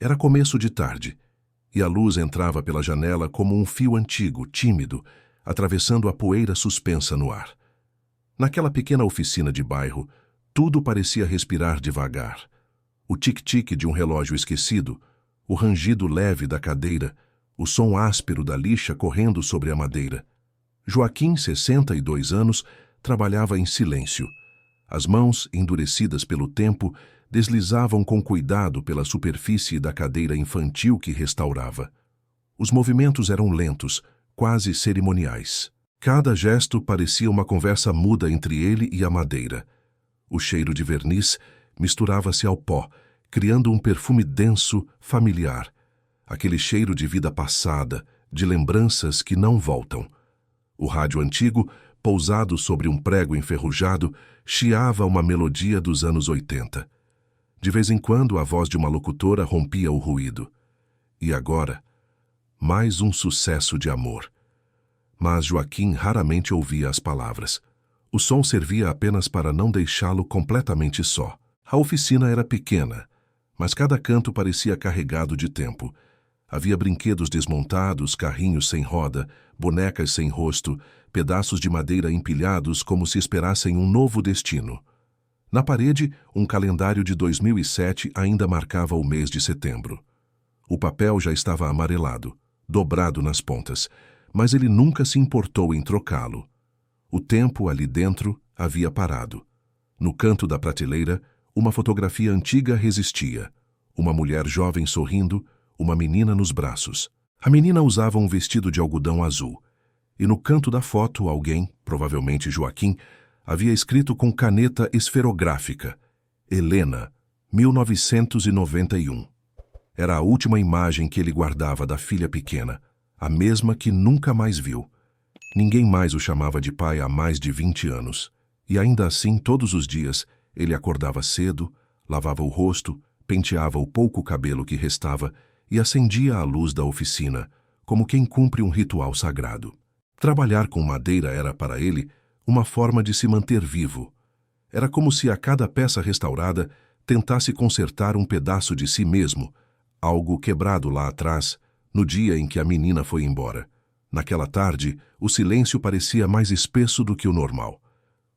Era começo de tarde, e a luz entrava pela janela como um fio antigo, tímido, atravessando a poeira suspensa no ar. Naquela pequena oficina de bairro, tudo parecia respirar devagar. O tic-tic de um relógio esquecido, o rangido leve da cadeira, o som áspero da lixa correndo sobre a madeira. Joaquim, 62 anos, trabalhava em silêncio. As mãos, endurecidas pelo tempo, deslizavam com cuidado pela superfície da cadeira infantil que restaurava. Os movimentos eram lentos, quase cerimoniais. Cada gesto parecia uma conversa muda entre ele e a madeira. O cheiro de verniz misturava-se ao pó, criando um perfume denso, familiar. Aquele cheiro de vida passada, de lembranças que não voltam. O rádio antigo, pousado sobre um prego enferrujado, chiava uma melodia dos anos 80. De vez em quando, a voz de uma locutora rompia o ruído. E agora, mais um sucesso de amor. Mas Joaquim raramente ouvia as palavras. O som servia apenas para não deixá-lo completamente só. A oficina era pequena, mas cada canto parecia carregado de tempo. Havia brinquedos desmontados, carrinhos sem roda, bonecas sem rosto, pedaços de madeira empilhados como se esperassem um novo destino. Na parede, um calendário de 2007 ainda marcava o mês de setembro. O papel já estava amarelado, dobrado nas pontas, mas ele nunca se importou em trocá-lo. O tempo ali dentro havia parado. No canto da prateleira, uma fotografia antiga resistia. Uma mulher jovem sorrindo, uma menina nos braços. A menina usava um vestido de algodão azul. E no canto da foto, alguém, provavelmente Joaquim, havia escrito com caneta esferográfica: Helena, 1991. Era a última imagem que ele guardava da filha pequena, a mesma que nunca mais viu. Ninguém mais o chamava de pai há mais de 20 anos. E ainda assim, todos os dias, ele acordava cedo, lavava o rosto, penteava o pouco cabelo que restava e acendia a luz da oficina, como quem cumpre um ritual sagrado. Trabalhar com madeira era, para ele, uma forma de se manter vivo. Era como se a cada peça restaurada tentasse consertar um pedaço de si mesmo, algo quebrado lá atrás, no dia em que a menina foi embora. Naquela tarde, o silêncio parecia mais espesso do que o normal.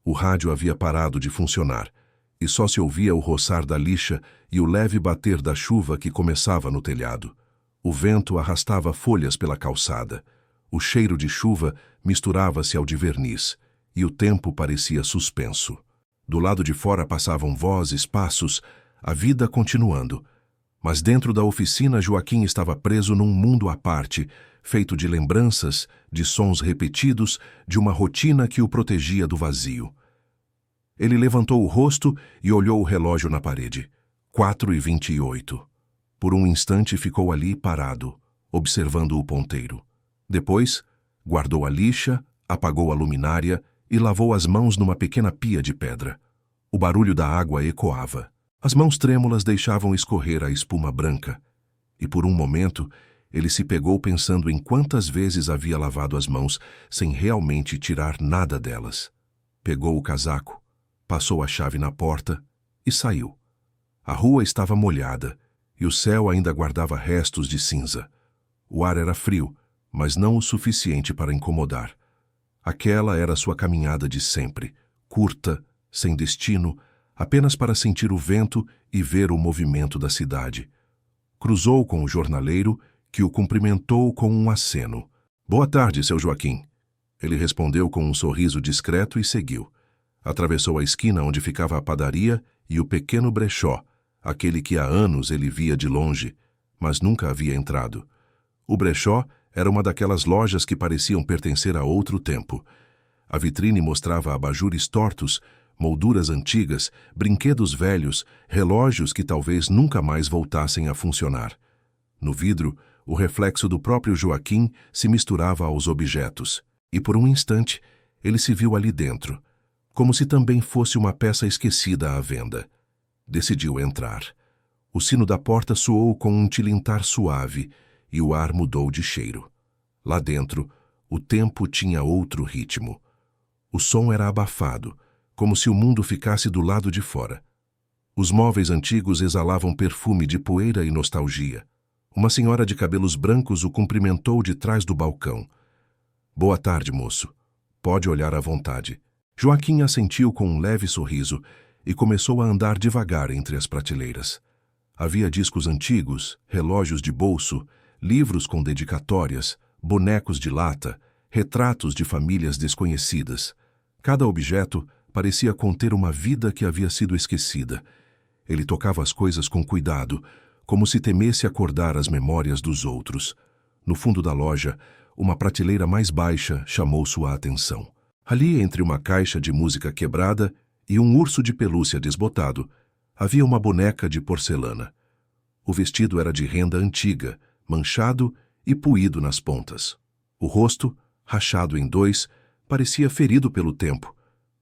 O rádio havia parado de funcionar, e só se ouvia o roçar da lixa e o leve bater da chuva que começava no telhado. O vento arrastava folhas pela calçada. O cheiro de chuva misturava-se ao de verniz, e o tempo parecia suspenso. Do lado de fora passavam vozes, passos, a vida continuando. Mas dentro da oficina, Joaquim estava preso num mundo à parte, feito de lembranças, de sons repetidos, de uma rotina que o protegia do vazio. Ele levantou o rosto e olhou o relógio na parede. 4h28. Por um instante ficou ali parado, observando o ponteiro. Depois, guardou a lixa, apagou a luminária e lavou as mãos numa pequena pia de pedra. O barulho da água ecoava. As mãos trêmulas deixavam escorrer a espuma branca. E por um momento, ele se pegou pensando em quantas vezes havia lavado as mãos sem realmente tirar nada delas. Pegou o casaco, passou a chave na porta e saiu. A rua estava molhada e o céu ainda guardava restos de cinza. O ar era frio, mas não o suficiente para incomodar. Aquela era sua caminhada de sempre, curta, sem destino, apenas para sentir o vento e ver o movimento da cidade. Cruzou com o jornaleiro, que o cumprimentou com um aceno. "Boa tarde, seu Joaquim." Ele respondeu com um sorriso discreto e seguiu. Atravessou a esquina onde ficava a padaria e o pequeno brechó, aquele que há anos ele via de longe, mas nunca havia entrado. O brechó era uma daquelas lojas que pareciam pertencer a outro tempo. A vitrine mostrava abajures tortos, molduras antigas, brinquedos velhos, relógios que talvez nunca mais voltassem a funcionar. No vidro, o reflexo do próprio Joaquim se misturava aos objetos, e por um instante ele se viu ali dentro, como se também fosse uma peça esquecida à venda. Decidiu entrar. O sino da porta soou com um tilintar suave e o ar mudou de cheiro. Lá dentro, o tempo tinha outro ritmo. O som era abafado, como se o mundo ficasse do lado de fora. Os móveis antigos exalavam perfume de poeira e nostalgia. Uma senhora de cabelos brancos o cumprimentou de trás do balcão. Boa tarde, moço. Pode olhar à vontade. Joaquim assentiu com um leve sorriso e começou a andar devagar entre as prateleiras. Havia discos antigos, relógios de bolso, livros com dedicatórias, bonecos de lata, retratos de famílias desconhecidas. Cada objeto parecia conter uma vida que havia sido esquecida. Ele tocava as coisas com cuidado, como se temesse acordar as memórias dos outros. No fundo da loja, uma prateleira mais baixa chamou sua atenção. Ali, entre uma caixa de música quebrada e um urso de pelúcia desbotado, havia uma boneca de porcelana. O vestido era de renda antiga, manchado e puído nas pontas. O rosto, rachado em dois, parecia ferido pelo tempo,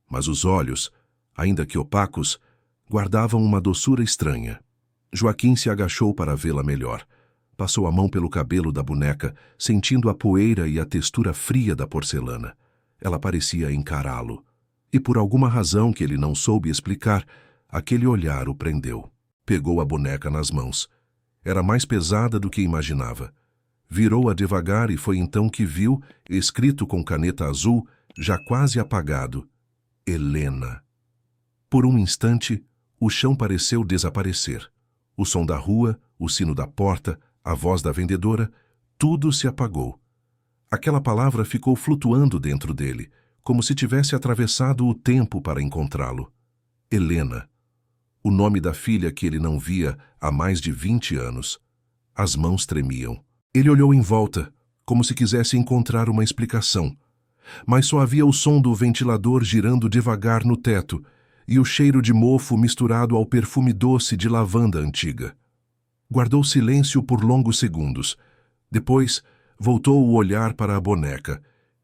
mas os olhos, ainda que opacos, guardavam uma doçura estranha. Joaquim se agachou para vê-la melhor. Passou a mão pelo cabelo da boneca, sentindo a poeira e a textura fria da porcelana. Ela parecia encará-lo. E por alguma razão que ele não soube explicar, aquele olhar o prendeu. Pegou a boneca nas mãos. Era mais pesada do que imaginava. Virou-a devagar e foi então que viu, escrito com caneta azul, já quase apagado, Helena. Por um instante, o chão pareceu desaparecer. O som da rua, o sino da porta, a voz da vendedora, tudo se apagou. Aquela palavra ficou flutuando dentro dele, como se tivesse atravessado o tempo para encontrá-lo. Helena. O nome da filha que ele não via há mais de 20 anos. As mãos tremiam. Ele olhou em volta, como se quisesse encontrar uma explicação. Mas só havia o som do ventilador girando devagar no teto e o cheiro de mofo misturado ao perfume doce de lavanda antiga. Guardou silêncio por longos segundos. Depois, voltou o olhar para a boneca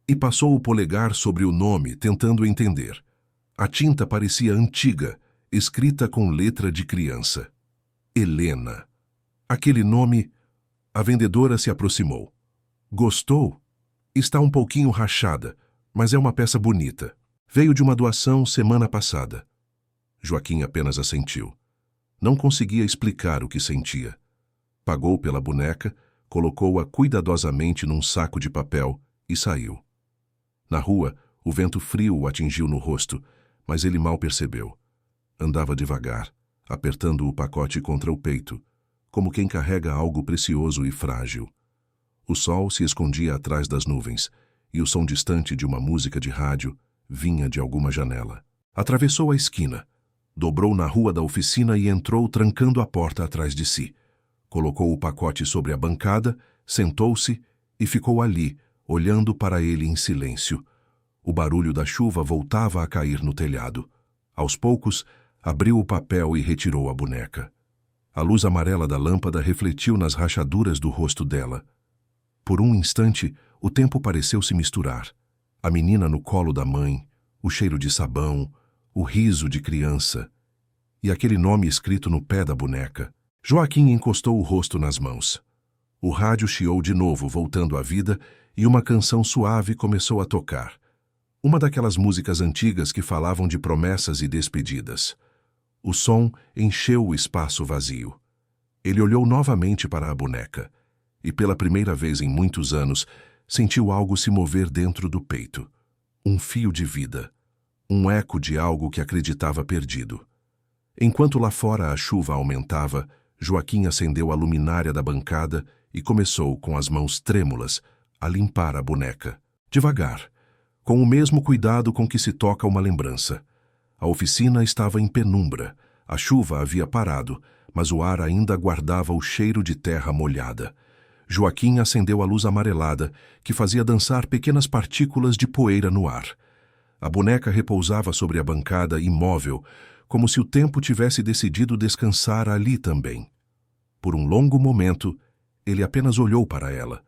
e passou o polegar sobre o nome, tentando entender. A tinta parecia antiga, escrita com letra de criança. Helena. Aquele nome... A vendedora se aproximou. Gostou? Está um pouquinho rachada, mas é uma peça bonita. Veio de uma doação semana passada. Joaquim apenas assentiu. Não conseguia explicar o que sentia. Pagou pela boneca, colocou-a cuidadosamente num saco de papel e saiu. Na rua, o vento frio o atingiu no rosto, mas ele mal percebeu. Andava devagar, apertando o pacote contra o peito, como quem carrega algo precioso e frágil. O sol se escondia atrás das nuvens, e o som distante de uma música de rádio vinha de alguma janela. Atravessou a esquina, dobrou na rua da oficina e entrou trancando a porta atrás de si. Colocou o pacote sobre a bancada, sentou-se e ficou ali, olhando para ele em silêncio. O barulho da chuva voltava a cair no telhado. Aos poucos, abriu o papel e retirou a boneca. A luz amarela da lâmpada refletiu nas rachaduras do rosto dela. Por um instante, o tempo pareceu se misturar. A menina no colo da mãe, o cheiro de sabão, o riso de criança e aquele nome escrito no pé da boneca. Joaquim encostou o rosto nas mãos. O rádio chiou de novo, voltando à vida, e uma canção suave começou a tocar. Uma daquelas músicas antigas que falavam de promessas e despedidas. O som encheu o espaço vazio. Ele olhou novamente para a boneca e, pela primeira vez em muitos anos, sentiu algo se mover dentro do peito. Um fio de vida. Um eco de algo que acreditava perdido. Enquanto lá fora a chuva aumentava, Joaquim acendeu a luminária da bancada e começou, com as mãos trêmulas, a limpar a boneca. Devagar, com o mesmo cuidado com que se toca uma lembrança. A oficina estava em penumbra. A chuva havia parado, mas o ar ainda guardava o cheiro de terra molhada. Joaquim acendeu a luz amarelada, que fazia dançar pequenas partículas de poeira no ar. A boneca repousava sobre a bancada imóvel, como se o tempo tivesse decidido descansar ali também. Por um longo momento, ele apenas olhou para ela.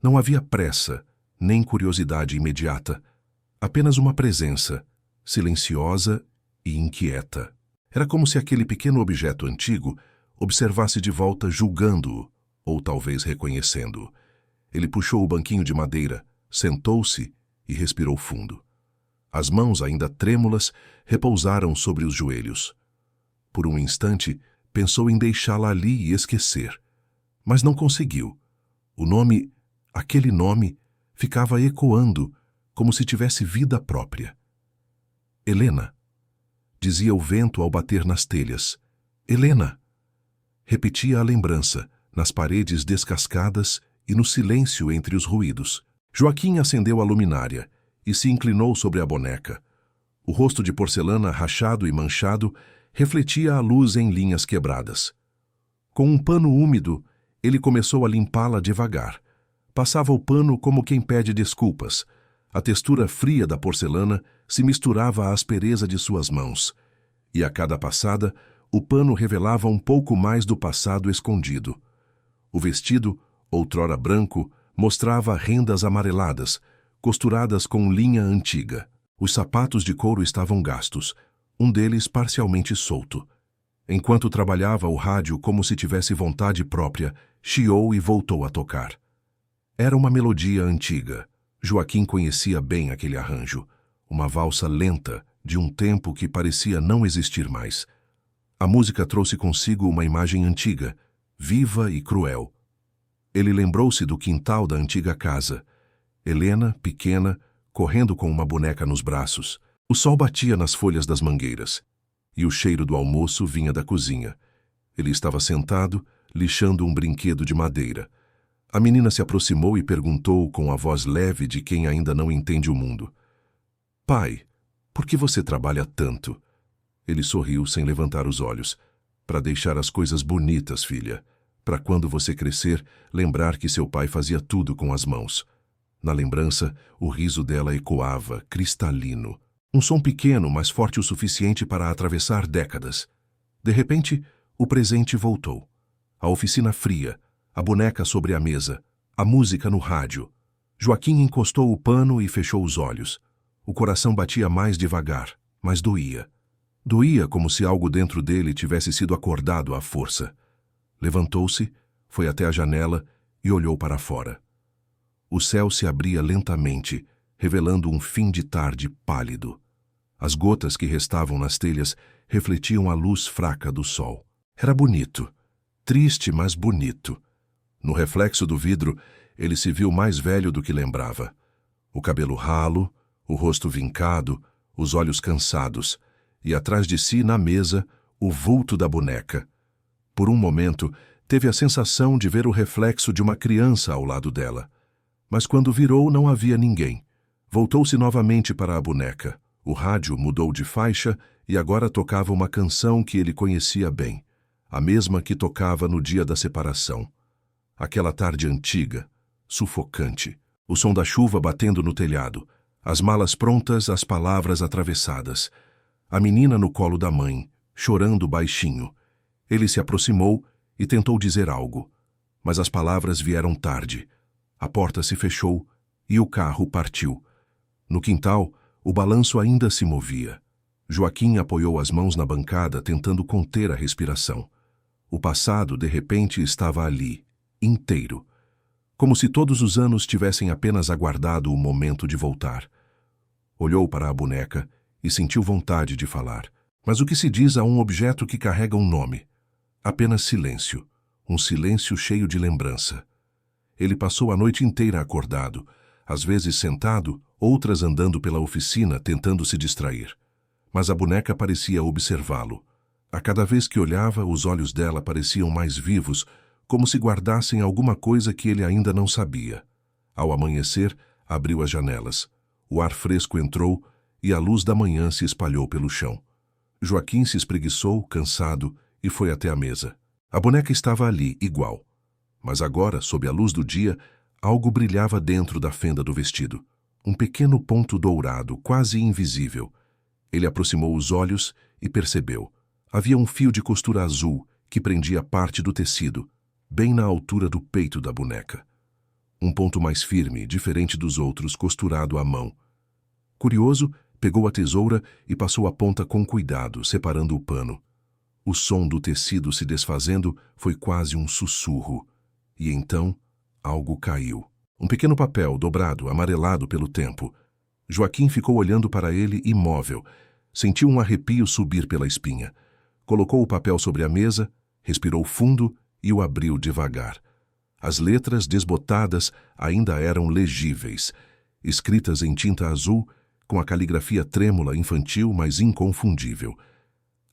Não havia pressa, nem curiosidade imediata. Apenas uma presença, silenciosa e inquieta. Era como se aquele pequeno objeto antigo observasse de volta julgando-o, ou talvez reconhecendo-o. Ele puxou o banquinho de madeira, sentou-se e respirou fundo. As mãos, ainda trêmulas, repousaram sobre os joelhos. Por um instante, pensou em deixá-la ali e esquecer. Mas não conseguiu. O nome, aquele nome, ficava ecoando, como se tivesse vida própria. Helena, dizia o vento ao bater nas telhas. Helena! Repetia a lembrança, nas paredes descascadas e no silêncio entre os ruídos. Joaquim acendeu a luminária e se inclinou sobre a boneca. O rosto de porcelana rachado e manchado refletia a luz em linhas quebradas. Com um pano úmido, ele começou a limpá-la devagar. Passava o pano como quem pede desculpas. A textura fria da porcelana se misturava à aspereza de suas mãos. E a cada passada, o pano revelava um pouco mais do passado escondido. O vestido, outrora branco, mostrava rendas amareladas, costuradas com linha antiga. Os sapatos de couro estavam gastos, um deles parcialmente solto. Enquanto trabalhava o rádio como se tivesse vontade própria, chiou e voltou a tocar. Era uma melodia antiga. Joaquim conhecia bem aquele arranjo. Uma valsa lenta, de um tempo que parecia não existir mais. A música trouxe consigo uma imagem antiga, viva e cruel. Ele lembrou-se do quintal da antiga casa. Helena, pequena, correndo com uma boneca nos braços. O sol batia nas folhas das mangueiras. E o cheiro do almoço vinha da cozinha. Ele estava sentado, lixando um brinquedo de madeira. A menina se aproximou e perguntou com a voz leve de quem ainda não entende o mundo. Pai, por que você trabalha tanto? Ele sorriu sem levantar os olhos. Para deixar as coisas bonitas, filha. Para quando você crescer, lembrar que seu pai fazia tudo com as mãos. Na lembrança, o riso dela ecoava, cristalino. Um som pequeno, mas forte o suficiente para atravessar décadas. De repente, o presente voltou. A oficina fria, a boneca sobre a mesa, a música no rádio. Joaquim encostou o pano e fechou os olhos. O coração batia mais devagar, mas doía. Doía como se algo dentro dele tivesse sido acordado à força. Levantou-se, foi até a janela e olhou para fora. O céu se abria lentamente, revelando um fim de tarde pálido. As gotas que restavam nas telhas refletiam a luz fraca do sol. Era bonito. Triste, mas bonito. No reflexo do vidro, ele se viu mais velho do que lembrava. O cabelo ralo, o rosto vincado, os olhos cansados, e atrás de si, na mesa, o vulto da boneca. Por um momento, teve a sensação de ver o reflexo de uma criança ao lado dela. Mas quando virou, não havia ninguém. Voltou-se novamente para a boneca. O rádio mudou de faixa e agora tocava uma canção que ele conhecia bem, a mesma que tocava no dia da separação. Aquela tarde antiga, sufocante, o som da chuva batendo no telhado, as malas prontas, as palavras atravessadas. A menina no colo da mãe, chorando baixinho. Ele se aproximou e tentou dizer algo, mas as palavras vieram tarde. A porta se fechou e o carro partiu. No quintal, o balanço ainda se movia. Joaquim apoiou as mãos na bancada, tentando conter a respiração. O passado, de repente, estava ali, inteiro. Como se todos os anos tivessem apenas aguardado o momento de voltar. Olhou para a boneca e sentiu vontade de falar. Mas o que se diz a um objeto que carrega um nome? Apenas silêncio. Um silêncio cheio de lembrança. Ele passou a noite inteira acordado, às vezes sentado, outras andando pela oficina tentando se distrair. Mas a boneca parecia observá-lo. A cada vez que olhava, os olhos dela pareciam mais vivos, como se guardassem alguma coisa que ele ainda não sabia. Ao amanhecer, abriu as janelas. O ar fresco entrou e a luz da manhã se espalhou pelo chão. Joaquim se espreguiçou, cansado, e foi até a mesa. A boneca estava ali, igual. Mas agora, sob a luz do dia, algo brilhava dentro da fenda do vestido. Um pequeno ponto dourado, quase invisível. Ele aproximou os olhos e percebeu. Havia um fio de costura azul que prendia parte do tecido, bem na altura do peito da boneca. Um ponto mais firme, diferente dos outros, costurado à mão. Curioso, pegou a tesoura e passou a ponta com cuidado, separando o pano. O som do tecido se desfazendo foi quase um sussurro. E então, algo caiu. Um pequeno papel dobrado, amarelado pelo tempo. Joaquim ficou olhando para ele imóvel. Sentiu um arrepio subir pela espinha. Colocou o papel sobre a mesa, respirou fundo e o abriu devagar. As letras desbotadas ainda eram legíveis, escritas em tinta azul, com a caligrafia trêmula infantil, mas inconfundível.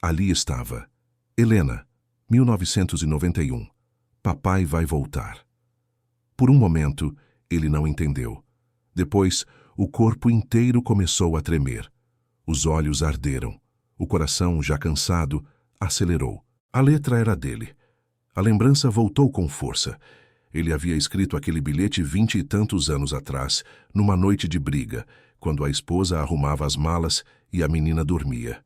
Ali estava: Helena, 1991. Papai vai voltar. Por um momento, ele não entendeu. Depois, o corpo inteiro começou a tremer. Os olhos arderam. O coração, já cansado, acelerou. A letra era dele. A lembrança voltou com força. Ele havia escrito aquele bilhete 20 e tantos anos atrás, numa noite de briga, quando a esposa arrumava as malas e a menina dormia.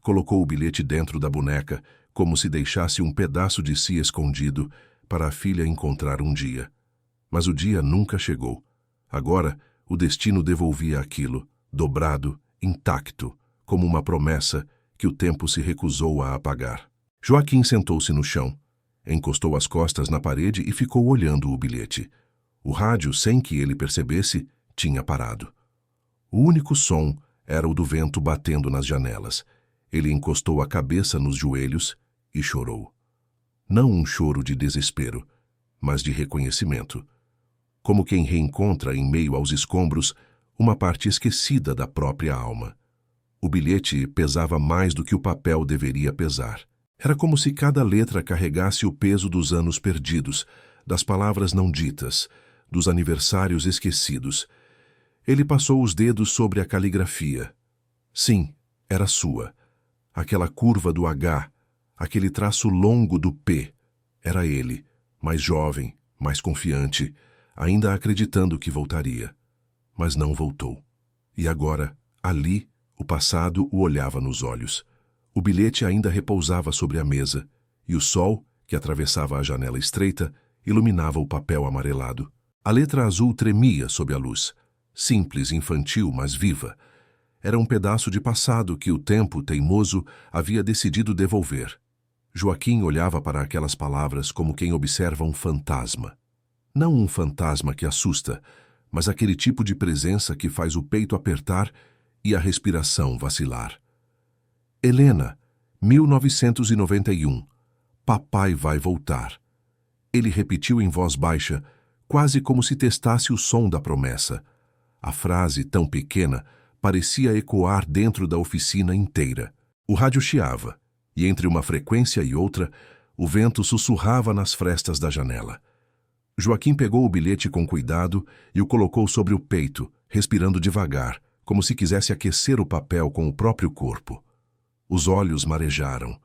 Colocou o bilhete dentro da boneca, como se deixasse um pedaço de si escondido para a filha encontrar um dia. Mas o dia nunca chegou. Agora, o destino devolvia aquilo, dobrado, intacto, como uma promessa que o tempo se recusou a apagar. Joaquim sentou-se no chão, encostou as costas na parede e ficou olhando o bilhete. O rádio, sem que ele percebesse, tinha parado. O único som era o do vento batendo nas janelas. Ele encostou a cabeça nos joelhos e chorou. Não um choro de desespero, mas de reconhecimento. Como quem reencontra, em meio aos escombros, uma parte esquecida da própria alma. O bilhete pesava mais do que o papel deveria pesar. Era como se cada letra carregasse o peso dos anos perdidos, das palavras não ditas, dos aniversários esquecidos. Ele passou os dedos sobre a caligrafia. Sim, era sua. Aquela curva do H, aquele traço longo do P. Era ele, mais jovem, mais confiante, ainda acreditando que voltaria. Mas não voltou. E agora, ali, o passado o olhava nos olhos. O bilhete ainda repousava sobre a mesa, e o sol, que atravessava a janela estreita, iluminava o papel amarelado. A letra azul tremia sob a luz, simples, infantil, mas viva. Era um pedaço de passado que o tempo, teimoso, havia decidido devolver. Joaquim olhava para aquelas palavras como quem observa um fantasma. Não um fantasma que assusta, mas aquele tipo de presença que faz o peito apertar e a respiração vacilar. Helena, 1991. Papai vai voltar. Ele repetiu em voz baixa, quase como se testasse o som da promessa. A frase, tão pequena, parecia ecoar dentro da oficina inteira. O rádio chiava, e entre uma frequência e outra, o vento sussurrava nas frestas da janela. Joaquim pegou o bilhete com cuidado e o colocou sobre o peito, respirando devagar, como se quisesse aquecer o papel com o próprio corpo. Os olhos marejaram.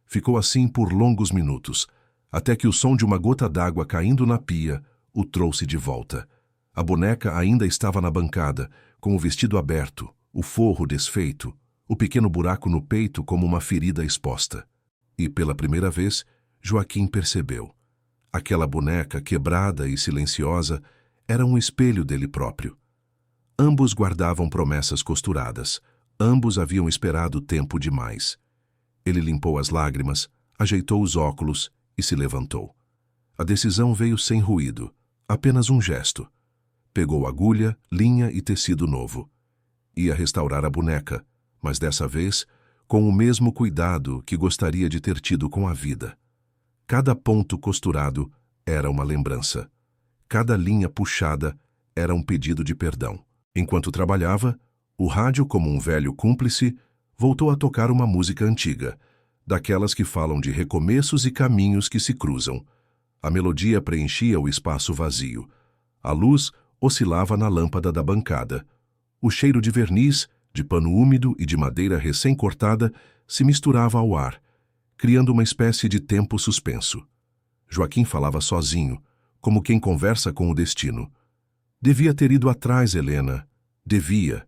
Ficou assim por longos minutos, até que o som de uma gota d'água caindo na pia o trouxe de volta. A boneca ainda estava na bancada, com o vestido aberto, o forro desfeito, o pequeno buraco no peito como uma ferida exposta. E, pela primeira vez, Joaquim percebeu. Aquela boneca, quebrada e silenciosa, era um espelho dele próprio. Ambos guardavam promessas costuradas. Ambos haviam esperado tempo demais. Ele limpou as lágrimas, ajeitou os óculos e se levantou. A decisão veio sem ruído, apenas um gesto. Pegou agulha, linha e tecido novo. Ia restaurar a boneca, mas dessa vez com o mesmo cuidado que gostaria de ter tido com a vida. Cada ponto costurado era uma lembrança. Cada linha puxada era um pedido de perdão. Enquanto trabalhava, o rádio, como um velho cúmplice, voltou a tocar uma música antiga, daquelas que falam de recomeços e caminhos que se cruzam. A melodia preenchia o espaço vazio. A luz oscilava na lâmpada da bancada. O cheiro de verniz, de pano úmido e de madeira recém-cortada se misturava ao ar, criando uma espécie de tempo suspenso. Joaquim falava sozinho, como quem conversa com o destino. Devia ter ido atrás, Helena. Devia.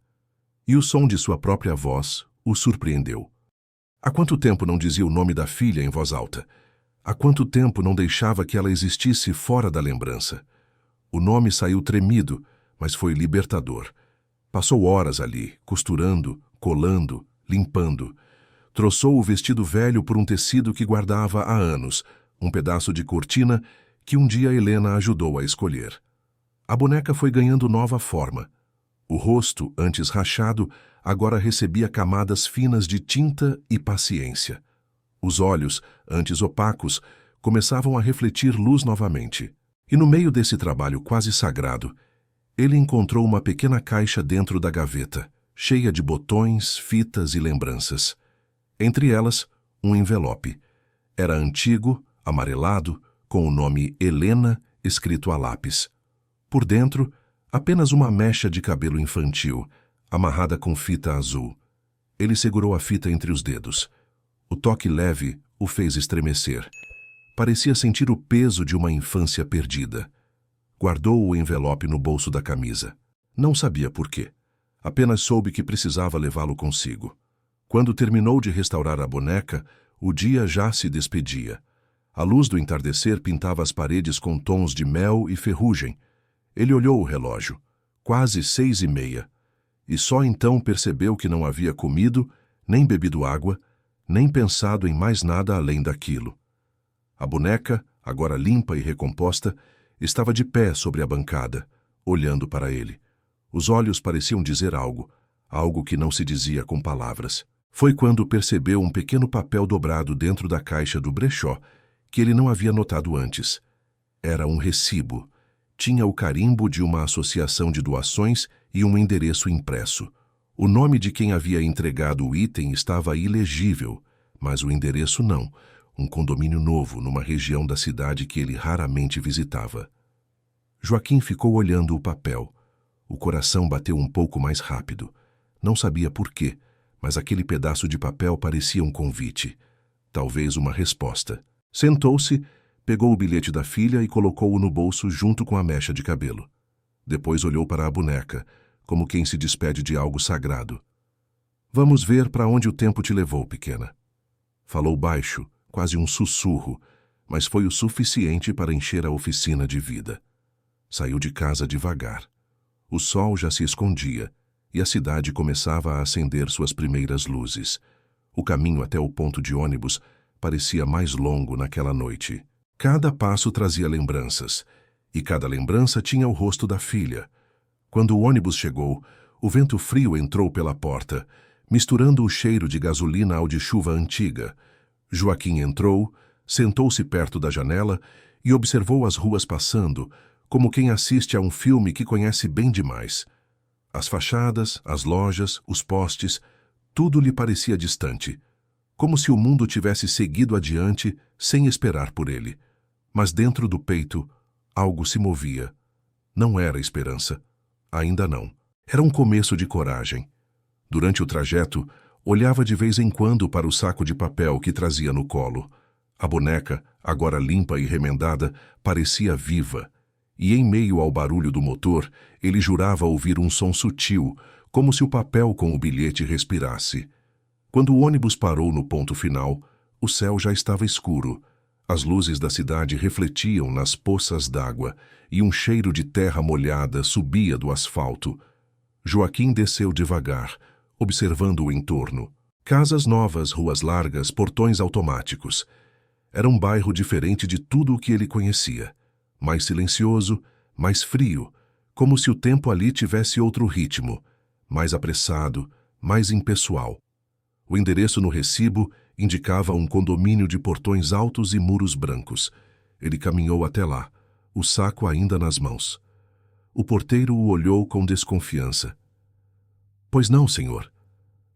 E o som de sua própria voz o surpreendeu. Há quanto tempo não dizia o nome da filha em voz alta? Há quanto tempo não deixava que ela existisse fora da lembrança? O nome saiu tremido, mas foi libertador. Passou horas ali, costurando, colando, limpando. Troçou o vestido velho por um tecido que guardava há anos, um pedaço de cortina que um dia Helena ajudou a escolher. A boneca foi ganhando nova forma. O rosto, antes rachado, agora recebia camadas finas de tinta e paciência. Os olhos, antes opacos, começavam a refletir luz novamente. E no meio desse trabalho quase sagrado, ele encontrou uma pequena caixa dentro da gaveta, cheia de botões, fitas e lembranças. Entre elas, um envelope. Era antigo, amarelado, com o nome Helena escrito a lápis. Por dentro, apenas uma mecha de cabelo infantil, amarrada com fita azul. Ele segurou a fita entre os dedos. O toque leve o fez estremecer. Parecia sentir o peso de uma infância perdida. Guardou o envelope no bolso da camisa. Não sabia por quê. Apenas soube que precisava levá-lo consigo. Quando terminou de restaurar a boneca, o dia já se despedia. A luz do entardecer pintava as paredes com tons de mel e ferrugem. Ele olhou o relógio. Quase 6:30. E só então percebeu que não havia comido, nem bebido água, nem pensado em mais nada além daquilo. A boneca, agora limpa e recomposta, estava de pé sobre a bancada, olhando para ele. Os olhos pareciam dizer algo, algo que não se dizia com palavras. Foi quando percebeu um pequeno papel dobrado dentro da caixa do brechó, que ele não havia notado antes. Era um recibo. Tinha o carimbo de uma associação de doações e um endereço impresso. O nome de quem havia entregado o item estava ilegível, mas o endereço não. Um condomínio novo numa região da cidade que ele raramente visitava. Joaquim ficou olhando o papel. O coração bateu um pouco mais rápido. Não sabia por quê, mas aquele pedaço de papel parecia um convite. Talvez uma resposta. Sentou-se, pegou o bilhete da filha e colocou-o no bolso junto com a mecha de cabelo. Depois olhou para a boneca, como quem se despede de algo sagrado. Vamos ver para onde o tempo te levou, pequena. Falou baixo, quase um sussurro, mas foi o suficiente para encher a oficina de vida. Saiu de casa devagar. O sol já se escondia e a cidade começava a acender suas primeiras luzes. O caminho até o ponto de ônibus parecia mais longo naquela noite. Cada passo trazia lembranças, e cada lembrança tinha o rosto da filha. Quando o ônibus chegou, o vento frio entrou pela porta, misturando o cheiro de gasolina ao de chuva antiga. Joaquim entrou, sentou-se perto da janela e observou as ruas passando, como quem assiste a um filme que conhece bem demais. As fachadas, as lojas, os postes, tudo lhe parecia distante, como se o mundo tivesse seguido adiante sem esperar por ele. Mas dentro do peito, algo se movia. Não era esperança. Ainda não. Era um começo de coragem. Durante o trajeto, olhava de vez em quando para o saco de papel que trazia no colo. A boneca, agora limpa e remendada, parecia viva. E em meio ao barulho do motor, ele jurava ouvir um som sutil, como se o papel com o bilhete respirasse. Quando o ônibus parou no ponto final, o céu já estava escuro. As luzes da cidade refletiam nas poças d'água e um cheiro de terra molhada subia do asfalto. Joaquim desceu devagar, observando o entorno. Casas novas, ruas largas, portões automáticos. Era um bairro diferente de tudo o que ele conhecia. Mais silencioso, mais frio, como se o tempo ali tivesse outro ritmo, mais apressado, mais impessoal. O endereço no recibo indicava um condomínio de portões altos e muros brancos. Ele caminhou até lá, o saco ainda nas mãos. O porteiro o olhou com desconfiança. Pois não, senhor.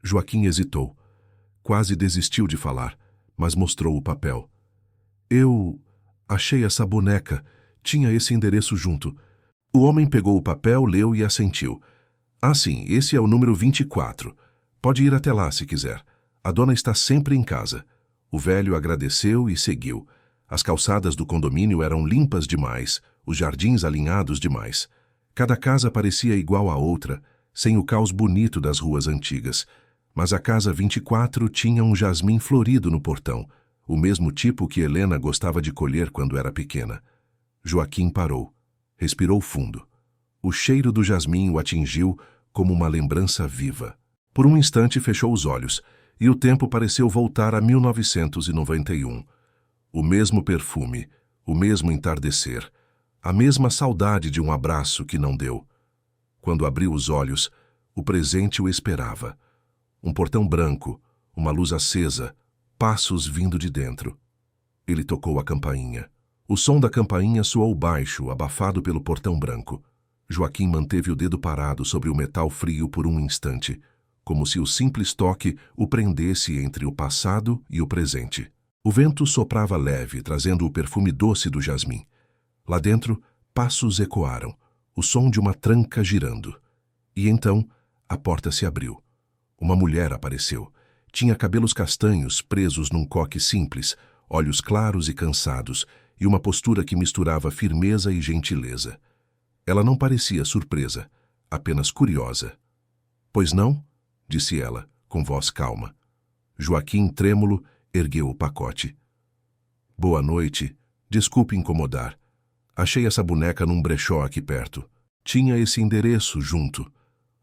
Joaquim hesitou. Quase desistiu de falar, mas mostrou o papel. Eu achei essa boneca. Tinha esse endereço junto. O homem pegou o papel, leu e assentiu. Ah, sim, esse é o número 24. Pode ir até lá, se quiser. A dona está sempre em casa. O velho agradeceu e seguiu. As calçadas do condomínio eram limpas demais, os jardins alinhados demais. Cada casa parecia igual à outra, sem o caos bonito das ruas antigas. Mas a casa 24 tinha um jasmim florido no portão, o mesmo tipo que Helena gostava de colher quando era pequena. Joaquim parou. Respirou fundo. O cheiro do jasmim o atingiu como uma lembrança viva. Por um instante fechou os olhos, e o tempo pareceu voltar a 1991. O mesmo perfume, o mesmo entardecer, a mesma saudade de um abraço que não deu. Quando abriu os olhos, o presente o esperava. Um portão branco, uma luz acesa, passos vindo de dentro. Ele tocou a campainha. O som da campainha soou baixo, abafado pelo portão branco. Joaquim manteve o dedo parado sobre o metal frio por um instante, como se o simples toque o prendesse entre o passado e o presente. O vento soprava leve, trazendo o perfume doce do jasmim. Lá dentro, passos ecoaram, o som de uma tranca girando. E então, a porta se abriu. Uma mulher apareceu. Tinha cabelos castanhos presos num coque simples, olhos claros e cansados, e uma postura que misturava firmeza e gentileza. Ela não parecia surpresa, apenas curiosa. "Pois não?", disse ela, com voz calma. Joaquim, trêmulo, ergueu o pacote. "Boa noite. Desculpe incomodar. Achei essa boneca num brechó aqui perto. Tinha esse endereço junto."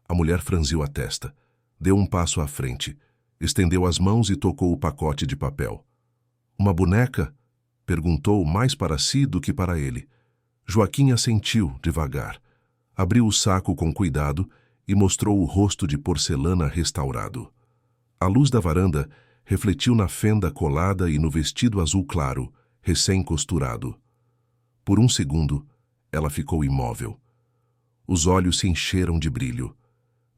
A mulher franziu a testa. Deu um passo à frente. Estendeu as mãos e tocou o pacote de papel. "Uma boneca?", perguntou mais para si do que para ele. Joaquim assentiu devagar. Abriu o saco com cuidado e mostrou o rosto de porcelana restaurado. A luz da varanda refletiu na fenda colada e no vestido azul claro, recém-costurado. Por um segundo, ela ficou imóvel. Os olhos se encheram de brilho.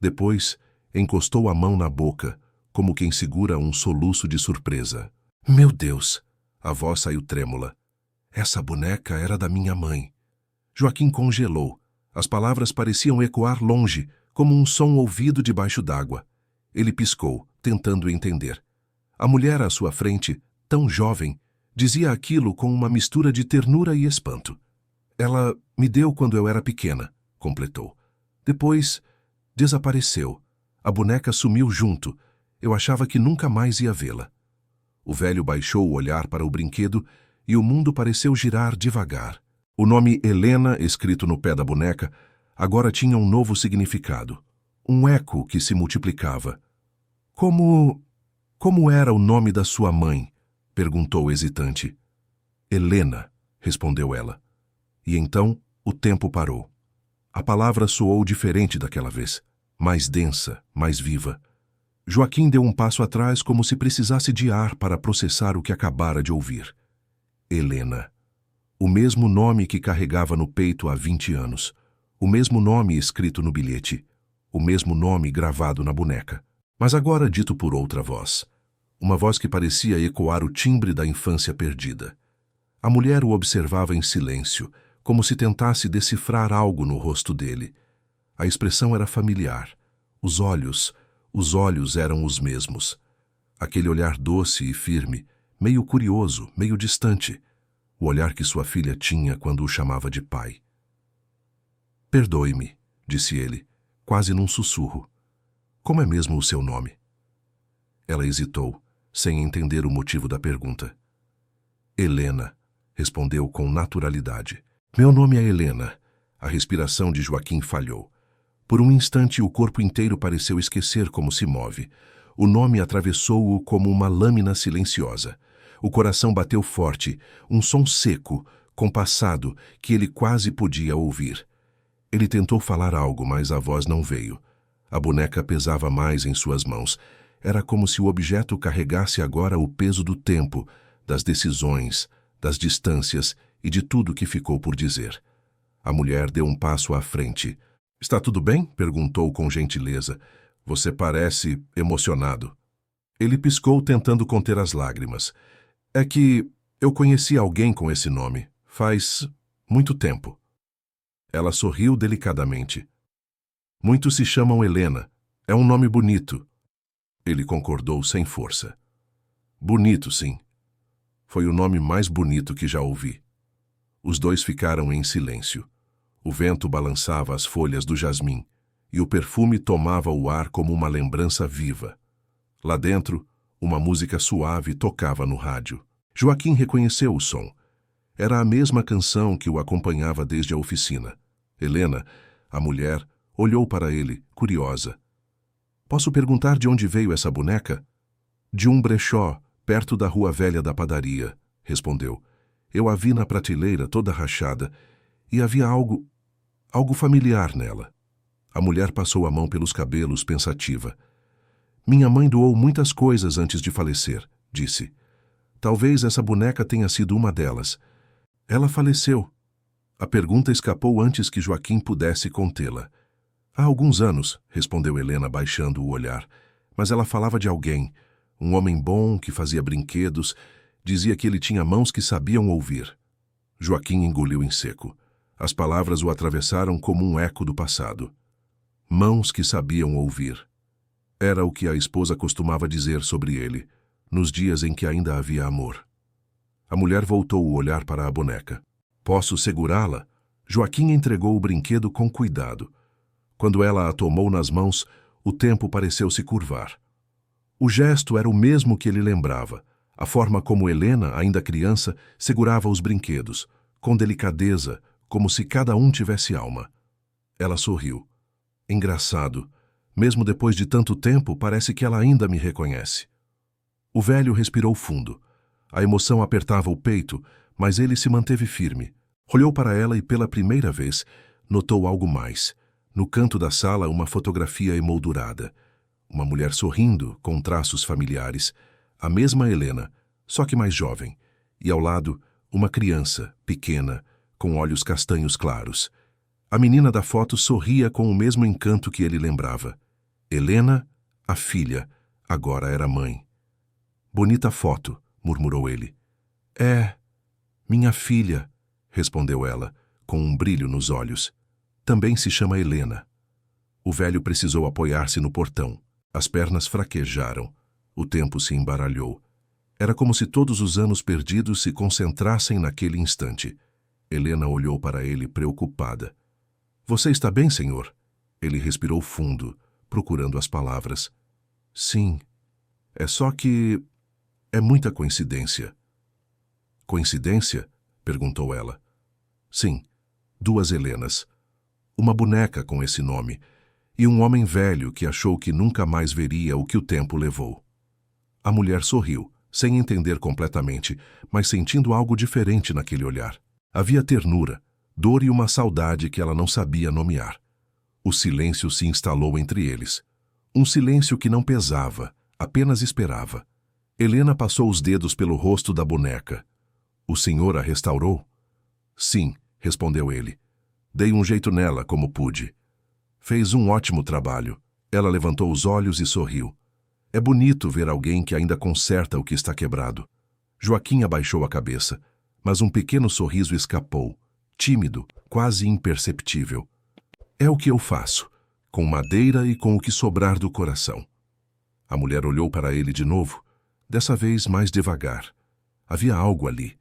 Depois, encostou a mão na boca, como quem segura um soluço de surpresa. "Meu Deus!", a voz saiu trêmula. "Essa boneca era da minha mãe." Joaquim congelou. As palavras pareciam ecoar longe, como um som ouvido debaixo d'água. Ele piscou, tentando entender. A mulher à sua frente, tão jovem, dizia aquilo com uma mistura de ternura e espanto. "Ela me deu quando eu era pequena", completou. "Depois, desapareceu. A boneca sumiu junto. Eu achava que nunca mais ia vê-la." O velho baixou o olhar para o brinquedo e o mundo pareceu girar devagar. O nome Helena, escrito no pé da boneca, agora tinha um novo significado. Um eco que se multiplicava. Como era o nome da sua mãe?", perguntou hesitante. "Helena", respondeu ela. E então o tempo parou. A palavra soou diferente daquela vez, mais densa, mais viva. Joaquim deu um passo atrás como se precisasse de ar para processar o que acabara de ouvir. Helena. O mesmo nome que carregava no peito há 20 anos. O mesmo nome escrito no bilhete. O mesmo nome gravado na boneca. Mas agora dito por outra voz. Uma voz que parecia ecoar o timbre da infância perdida. A mulher o observava em silêncio, como se tentasse decifrar algo no rosto dele. A expressão era familiar. Os olhos eram os mesmos. Aquele olhar doce e firme, meio curioso, meio distante. O olhar que sua filha tinha quando o chamava de pai. "Perdoe-me", disse ele, quase num sussurro. "Como é mesmo o seu nome?" Ela hesitou, sem entender o motivo da pergunta. "Helena", respondeu com naturalidade. "Meu nome é Helena." A respiração de Joaquim falhou. Por um instante o corpo inteiro pareceu esquecer como se move. O nome atravessou-o como uma lâmina silenciosa. O coração bateu forte, um som seco, compassado, que ele quase podia ouvir. Ele tentou falar algo, mas a voz não veio. A boneca pesava mais em suas mãos. Era como se o objeto carregasse agora o peso do tempo, das decisões, das distâncias e de tudo que ficou por dizer. A mulher deu um passo à frente. "Está tudo bem?", perguntou com gentileza. "Você parece emocionado." Ele piscou, tentando conter as lágrimas. "É que eu conheci alguém com esse nome. Faz muito tempo." Ela sorriu delicadamente. "Muitos se chamam Helena. É um nome bonito." Ele concordou sem força. "Bonito, sim. Foi o nome mais bonito que já ouvi." Os dois ficaram em silêncio. O vento balançava as folhas do jasmim, e o perfume tomava o ar como uma lembrança viva. Lá dentro, uma música suave tocava no rádio. Joaquim reconheceu o som. Era a mesma canção que o acompanhava desde a oficina. Helena, a mulher, olhou para ele, curiosa. "Posso perguntar de onde veio essa boneca?" "De um brechó, perto da rua velha da padaria", respondeu. "Eu a vi na prateleira toda rachada, e havia algo familiar nela." A mulher passou a mão pelos cabelos, pensativa. "Minha mãe doou muitas coisas antes de falecer", disse. Talvez essa boneca tenha sido uma delas. Ela faleceu. A pergunta escapou antes que Joaquim pudesse contê-la. Há alguns anos, respondeu Helena baixando o olhar, mas ela falava de alguém, um homem bom que fazia brinquedos, dizia que ele tinha mãos que sabiam ouvir. Joaquim engoliu em seco. As palavras o atravessaram como um eco do passado. Mãos que sabiam ouvir. Era o que a esposa costumava dizer sobre ele, nos dias em que ainda havia amor. A mulher voltou o olhar para a boneca. Posso segurá-la? Joaquim entregou o brinquedo com cuidado. Quando ela a tomou nas mãos, o tempo pareceu se curvar. O gesto era o mesmo que ele lembrava, a forma como Helena, ainda criança, segurava os brinquedos, com delicadeza, como se cada um tivesse alma. Ela sorriu. Engraçado. Mesmo depois de tanto tempo, parece que ela ainda me reconhece. O velho respirou fundo. A emoção apertava o peito, mas ele se manteve firme. Olhou para ela e, pela primeira vez, notou algo mais. No canto da sala, uma fotografia emoldurada. Uma mulher sorrindo, com traços familiares. A mesma Helena, só que mais jovem. E ao lado, uma criança, pequena, com olhos castanhos claros. A menina da foto sorria com o mesmo encanto que ele lembrava. Helena, a filha, agora era mãe. Bonita foto, murmurou ele. É, minha filha, respondeu ela, com um brilho nos olhos. Também se chama Helena. O velho precisou apoiar-se no portão. As pernas fraquejaram. O tempo se embaralhou. Era como se todos os anos perdidos se concentrassem naquele instante. Helena olhou para ele preocupada. Você está bem, senhor? Ele respirou fundo, procurando as palavras. Sim. É só que... é muita coincidência. Coincidência? Perguntou ela. Sim. 2 Helenas. Uma boneca com esse nome. E um homem velho que achou que nunca mais veria o que o tempo levou. A mulher sorriu, sem entender completamente, mas sentindo algo diferente naquele olhar. Havia ternura, dor e uma saudade que ela não sabia nomear. O silêncio se instalou entre eles. Um silêncio que não pesava, apenas esperava. Helena passou os dedos pelo rosto da boneca. O senhor a restaurou? Sim, respondeu ele. Dei um jeito nela, como pude. Fez um ótimo trabalho. Ela levantou os olhos e sorriu. É bonito ver alguém que ainda conserta o que está quebrado. Joaquim abaixou a cabeça, mas um pequeno sorriso escapou, tímido, quase imperceptível. É o que eu faço, com madeira e com o que sobrar do coração. A mulher olhou para ele de novo, dessa vez mais devagar. Havia algo ali,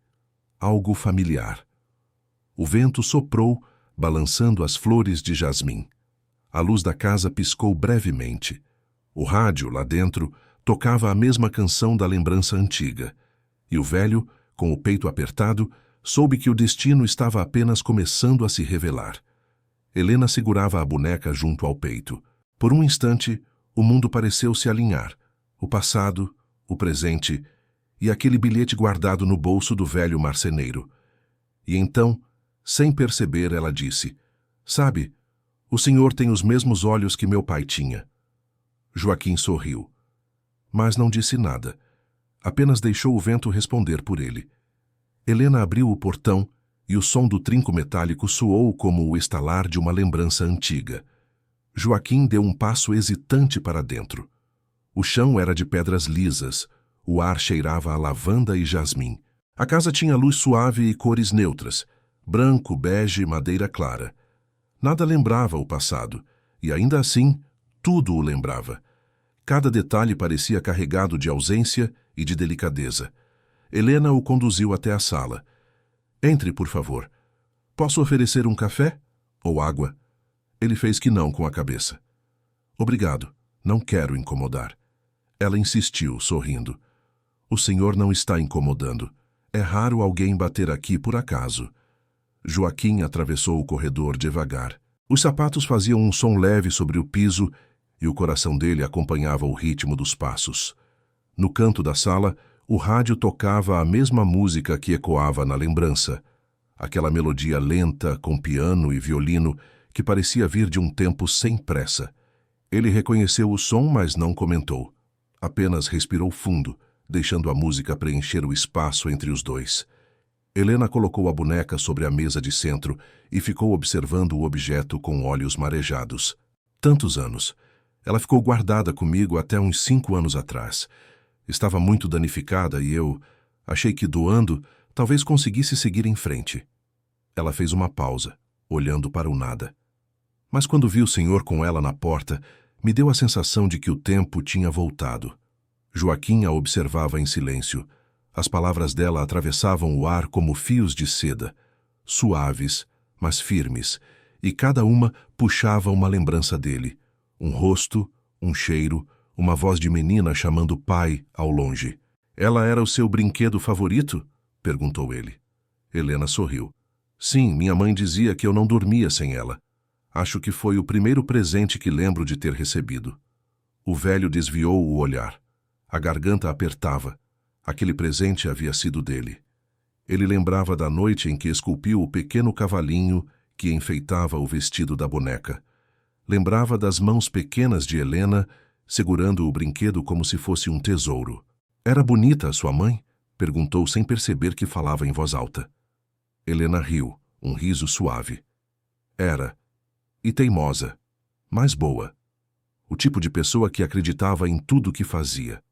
algo familiar. O vento soprou, balançando as flores de jasmim. A luz da casa piscou brevemente. O rádio, lá dentro, tocava a mesma canção da lembrança antiga. E o velho, com o peito apertado, soube que o destino estava apenas começando a se revelar. Helena segurava a boneca junto ao peito. Por um instante, o mundo pareceu se alinhar. O passado, o presente e aquele bilhete guardado no bolso do velho marceneiro. E então, sem perceber, ela disse, sabe, o senhor tem os mesmos olhos que meu pai tinha. Joaquim sorriu, mas não disse nada. Apenas deixou o vento responder por ele. Helena abriu o portão e o som do trinco metálico soou como o estalar de uma lembrança antiga. Joaquim deu um passo hesitante para dentro. O chão era de pedras lisas, o ar cheirava a lavanda e jasmim. A casa tinha luz suave e cores neutras, branco, bege e madeira clara. Nada lembrava o passado, e ainda assim, tudo o lembrava. Cada detalhe parecia carregado de ausência e de delicadeza. Helena o conduziu até a sala. Entre, por favor. Posso oferecer um café? Ou água? Ele fez que não com a cabeça. Obrigado, não quero incomodar. Ela insistiu, sorrindo. O senhor não está incomodando. É raro alguém bater aqui por acaso. Joaquim atravessou o corredor devagar. Os sapatos faziam um som leve sobre o piso e o coração dele acompanhava o ritmo dos passos. No canto da sala, o rádio tocava a mesma música que ecoava na lembrança. Aquela melodia lenta, com piano e violino, que parecia vir de um tempo sem pressa. Ele reconheceu o som, mas não comentou. Apenas respirou fundo, deixando a música preencher o espaço entre os dois. Helena colocou a boneca sobre a mesa de centro e ficou observando o objeto com olhos marejados. Tantos anos. Ela ficou guardada comigo até uns 5 anos atrás. Estava muito danificada e eu achei que, doando, talvez conseguisse seguir em frente. Ela fez uma pausa, olhando para o nada. Mas quando vi o senhor com ela na porta, me deu a sensação de que o tempo tinha voltado. Joaquim a observava em silêncio. As palavras dela atravessavam o ar como fios de seda, suaves, mas firmes, e cada uma puxava uma lembrança dele. Um rosto, um cheiro, uma voz de menina chamando pai ao longe. Ela era o seu brinquedo favorito? Perguntou ele. Helena sorriu. Sim, minha mãe dizia que eu não dormia sem ela. Acho que foi o primeiro presente que lembro de ter recebido. O velho desviou o olhar. A garganta apertava. Aquele presente havia sido dele. Ele lembrava da noite em que esculpiu o pequeno cavalinho que enfeitava o vestido da boneca. Lembrava das mãos pequenas de Helena, segurando o brinquedo como se fosse um tesouro. Era bonita a sua mãe? Perguntou sem perceber que falava em voz alta. Helena riu, um riso suave. Era. E teimosa. Mas boa. O tipo de pessoa que acreditava em tudo que fazia.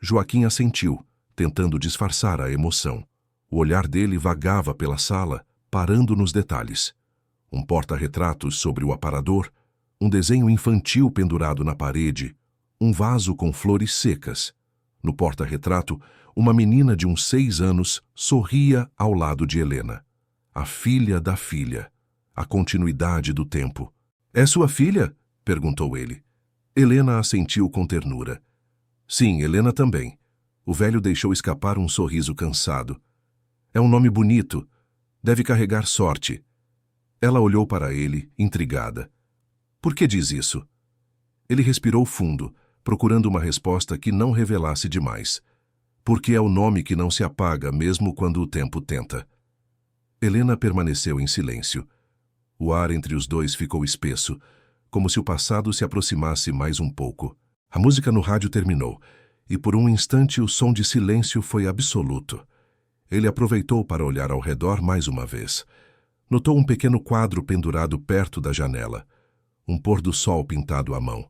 Joaquim assentiu, tentando disfarçar a emoção. O olhar dele vagava pela sala, parando nos detalhes. Um porta-retratos sobre o aparador, um desenho infantil pendurado na parede, um vaso com flores secas. No porta-retrato, uma menina de uns 6 anos sorria ao lado de Helena. A filha da filha. A continuidade do tempo. É sua filha? Perguntou ele. Helena assentiu com ternura. Sim, Helena também. O velho deixou escapar um sorriso cansado. É um nome bonito. Deve carregar sorte. Ela olhou para ele, intrigada. Por que diz isso? Ele respirou fundo, procurando uma resposta que não revelasse demais. Porque é o nome que não se apaga mesmo quando o tempo tenta. Helena permaneceu em silêncio. O ar entre os dois ficou espesso, como se o passado se aproximasse mais um pouco. A música no rádio terminou, e por um instante o som de silêncio foi absoluto. Ele aproveitou para olhar ao redor mais uma vez. Notou um pequeno quadro pendurado perto da janela. Um pôr-do-sol pintado à mão.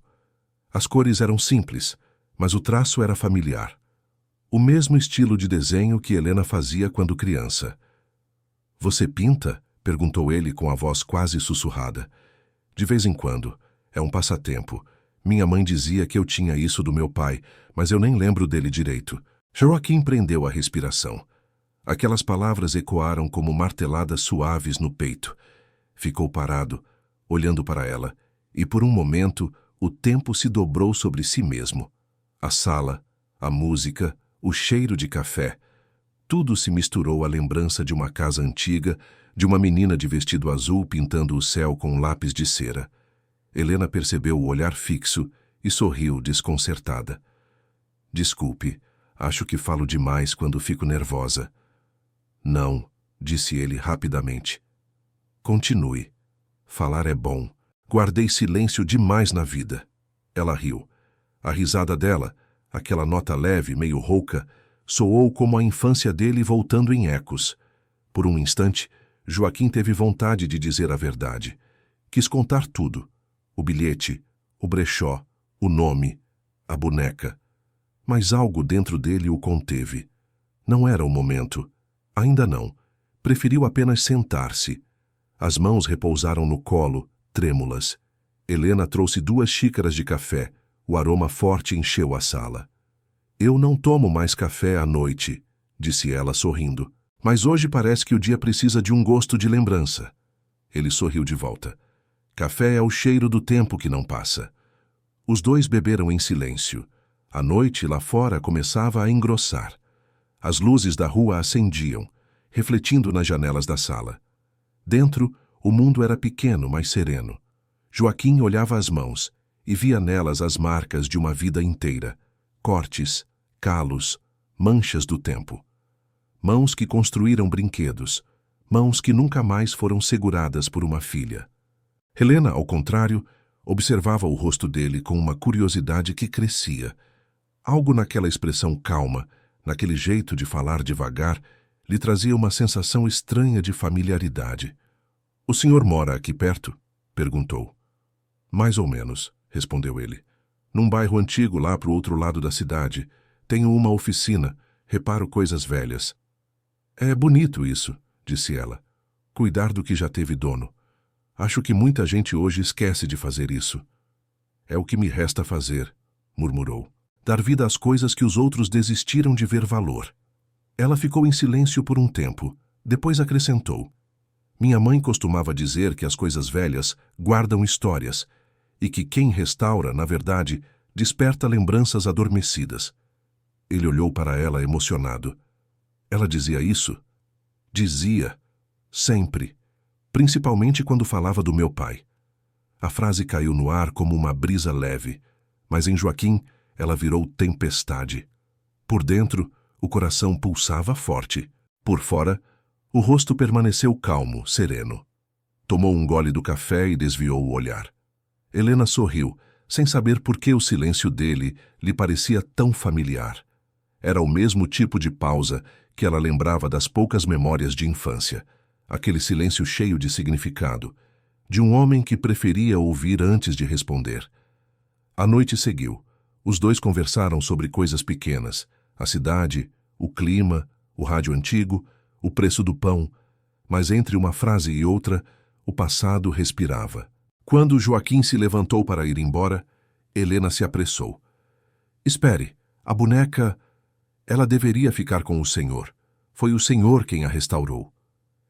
As cores eram simples, mas o traço era familiar. O mesmo estilo de desenho que Helena fazia quando criança. Você pinta? Perguntou ele com a voz quase sussurrada. De vez em quando. É um passatempo. Minha mãe dizia que eu tinha isso do meu pai, mas eu nem lembro dele direito. Joaquim prendeu a respiração. Aquelas palavras ecoaram como marteladas suaves no peito. Ficou parado, olhando para ela, e por um momento o tempo se dobrou sobre si mesmo. A sala, a música, o cheiro de café. Tudo se misturou à lembrança de uma casa antiga, de uma menina de vestido azul pintando o céu com um lápis de cera. Helena percebeu o olhar fixo e sorriu desconcertada. Desculpe, acho que falo demais quando fico nervosa. Não, disse ele rapidamente. Continue. Falar é bom. Guardei silêncio demais na vida. Ela riu. A risada dela, aquela nota leve, meio rouca, soou como a infância dele voltando em ecos. Por um instante, Joaquim teve vontade de dizer a verdade. Quis contar tudo. O bilhete, o brechó, o nome, a boneca. Mas algo dentro dele o conteve. Não era o momento. Ainda não. Preferiu apenas sentar-se. As mãos repousaram no colo, trêmulas. Helena trouxe 2 xícaras de café. O aroma forte encheu a sala. Eu não tomo mais café à noite, disse ela sorrindo. Mas hoje parece que o dia precisa de um gosto de lembrança. Ele sorriu de volta. Café é o cheiro do tempo que não passa. Os dois beberam em silêncio. A noite lá fora começava a engrossar. As luzes da rua acendiam, refletindo nas janelas da sala. Dentro, o mundo era pequeno, mas sereno. Joaquim olhava as mãos e via nelas as marcas de uma vida inteira. Cortes, calos, manchas do tempo. Mãos que construíram brinquedos. Mãos que nunca mais foram seguradas por uma filha. Helena, ao contrário, observava o rosto dele com uma curiosidade que crescia. Algo naquela expressão calma, naquele jeito de falar devagar, lhe trazia uma sensação estranha de familiaridade. "O senhor mora aqui perto?" perguntou. "Mais ou menos", respondeu ele. "Num bairro antigo lá para o outro lado da cidade. Tenho uma oficina, reparo coisas velhas." "É bonito isso", disse ela. "Cuidar do que já teve dono. Acho que muita gente hoje esquece de fazer isso." "É o que me resta fazer", murmurou. "Dar vida às coisas que os outros desistiram de ver valor." Ela ficou em silêncio por um tempo, depois acrescentou. "Minha mãe costumava dizer que as coisas velhas guardam histórias e que quem restaura, na verdade, desperta lembranças adormecidas." Ele olhou para ela emocionado. "Ela dizia isso?" "Dizia. Sempre. Principalmente quando falava do meu pai." A frase caiu no ar como uma brisa leve, mas em Joaquim ela virou tempestade. Por dentro, o coração pulsava forte. Por fora, o rosto permaneceu calmo, sereno. Tomou um gole do café e desviou o olhar. Helena sorriu, sem saber por que o silêncio dele lhe parecia tão familiar. Era o mesmo tipo de pausa que ela lembrava das poucas memórias de infância. Aquele silêncio cheio de significado, de um homem que preferia ouvir antes de responder. A noite seguiu. Os dois conversaram sobre coisas pequenas, a cidade, o clima, o rádio antigo, o preço do pão, mas entre uma frase e outra, o passado respirava. Quando Joaquim se levantou para ir embora, Helena se apressou. "Espere, a boneca... Ela deveria ficar com o senhor. Foi o senhor quem a restaurou."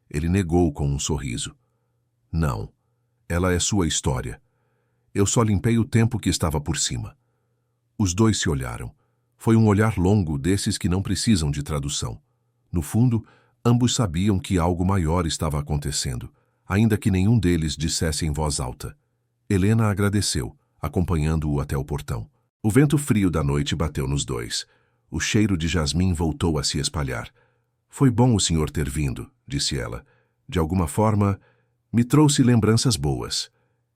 Ele negou com um sorriso. "Não, ela é sua história. Eu só limpei o tempo que estava por cima." Os dois se olharam. Foi um olhar longo, desses que não precisam de tradução. No fundo, ambos sabiam que algo maior estava acontecendo, ainda que nenhum deles dissesse em voz alta. Helena agradeceu, acompanhando-o até o portão. O vento frio da noite bateu nos dois. O cheiro de jasmim voltou a se espalhar. "Foi bom o senhor ter vindo", disse ela. "De alguma forma, me trouxe lembranças boas."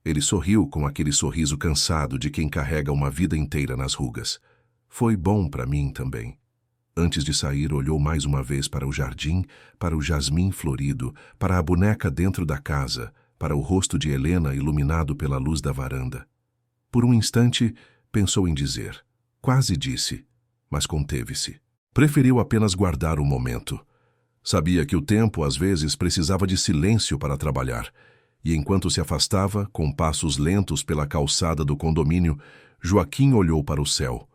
Ele sorriu com aquele sorriso cansado de quem carrega uma vida inteira nas rugas. "Foi bom para mim também." Antes de sair, olhou mais uma vez para o jardim, para o jasmim florido, para a boneca dentro da casa, para o rosto de Helena iluminado pela luz da varanda. Por um instante, pensou em dizer. Quase disse, mas conteve-se. Preferiu apenas guardar o momento. Sabia que o tempo, às vezes, precisava de silêncio para trabalhar, e enquanto se afastava, com passos lentos pela calçada do condomínio, Joaquim olhou para o céu.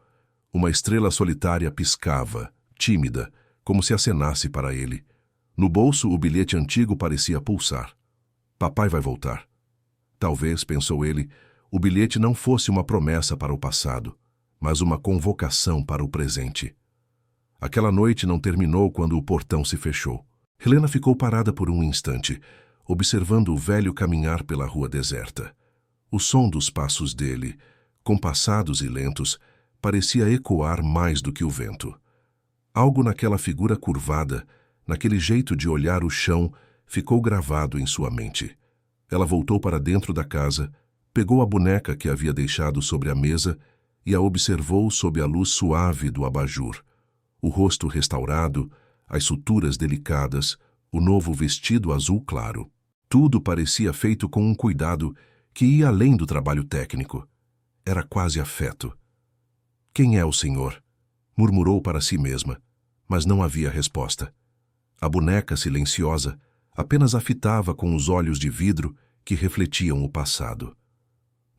Uma estrela solitária piscava, tímida, como se acenasse para ele. No bolso, o bilhete antigo parecia pulsar. Papai vai voltar. Talvez, pensou ele, o bilhete não fosse uma promessa para o passado, mas uma convocação para o presente. Aquela noite não terminou quando o portão se fechou. Helena ficou parada por um instante, observando o velho caminhar pela rua deserta. O som dos passos dele, compassados e lentos, parecia ecoar mais do que o vento. Algo naquela figura curvada, naquele jeito de olhar o chão, ficou gravado em sua mente. Ela voltou para dentro da casa, pegou a boneca que havia deixado sobre a mesa e a observou sob a luz suave do abajur. O rosto restaurado, as suturas delicadas, o novo vestido azul claro. Tudo parecia feito com um cuidado que ia além do trabalho técnico. Era quase afeto. "Quem é o senhor?" murmurou para si mesma, mas não havia resposta. A boneca silenciosa apenas a fitava com os olhos de vidro que refletiam o passado.